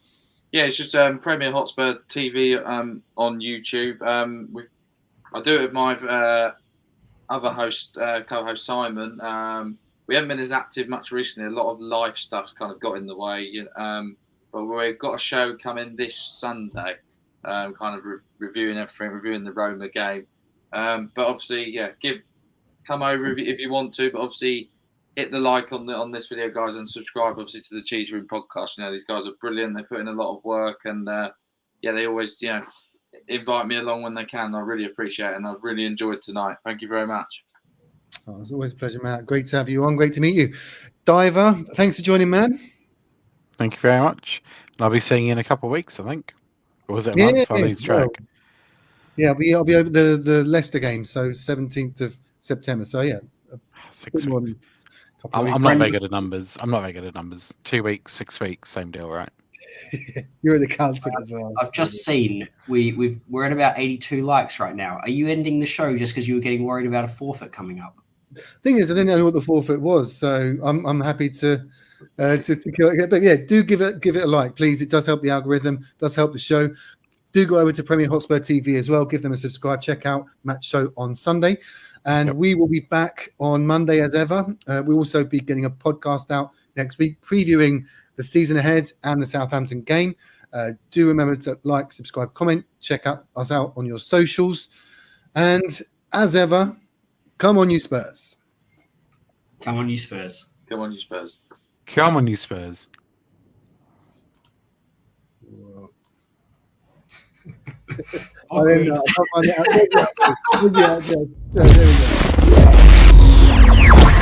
Yeah, it's just Premier Hotspur TV on YouTube. I do it with my other host, co-host Simon. We haven't been as active much recently. A lot of life stuff's kind of got in the way. But we've got a show coming this Sunday, kind of reviewing everything, reviewing the Roma game. But obviously, yeah, come over if you want to. But obviously, hit the like on this video, guys, and subscribe obviously to the Cheese Room podcast. These guys are brilliant. They put in a lot of work, and they always invite me along when they can. I really appreciate it, and I've really enjoyed tonight. Thank you very much. Oh, it's always a pleasure, Matt. Great to have you on. Great to meet you. Diver, thanks for joining, man. Thank you very much. And I'll be seeing you in a couple of weeks, I think. Or was it a month? I lose track. Yeah, I'll be over the Leicester game, so 17th of September. So yeah, 6 weeks. I'm not very good at numbers. 2 weeks, 6 weeks, same deal, right? You're an accountant as well. I've just seen we're at about 82 likes right now. Are you ending the show just because you were getting worried about a forfeit coming up? Thing is, I didn't know what the forfeit was, so I'm happy to kill it. But yeah, do give it a like, please. It does help the algorithm, does help the show. Do go over to Premier Hotspur TV as well. Give them a subscribe. Check out Matt's show on Sunday. And we will be back on Monday as ever. We'll also be getting a podcast out next week, previewing the season ahead and the Southampton game. Do remember to like, subscribe, comment. Check us out on your socials. And as ever, come on, you Spurs. Come on, you Spurs. Come on, you Spurs. Come on, you Spurs. I can't find it out. There we go.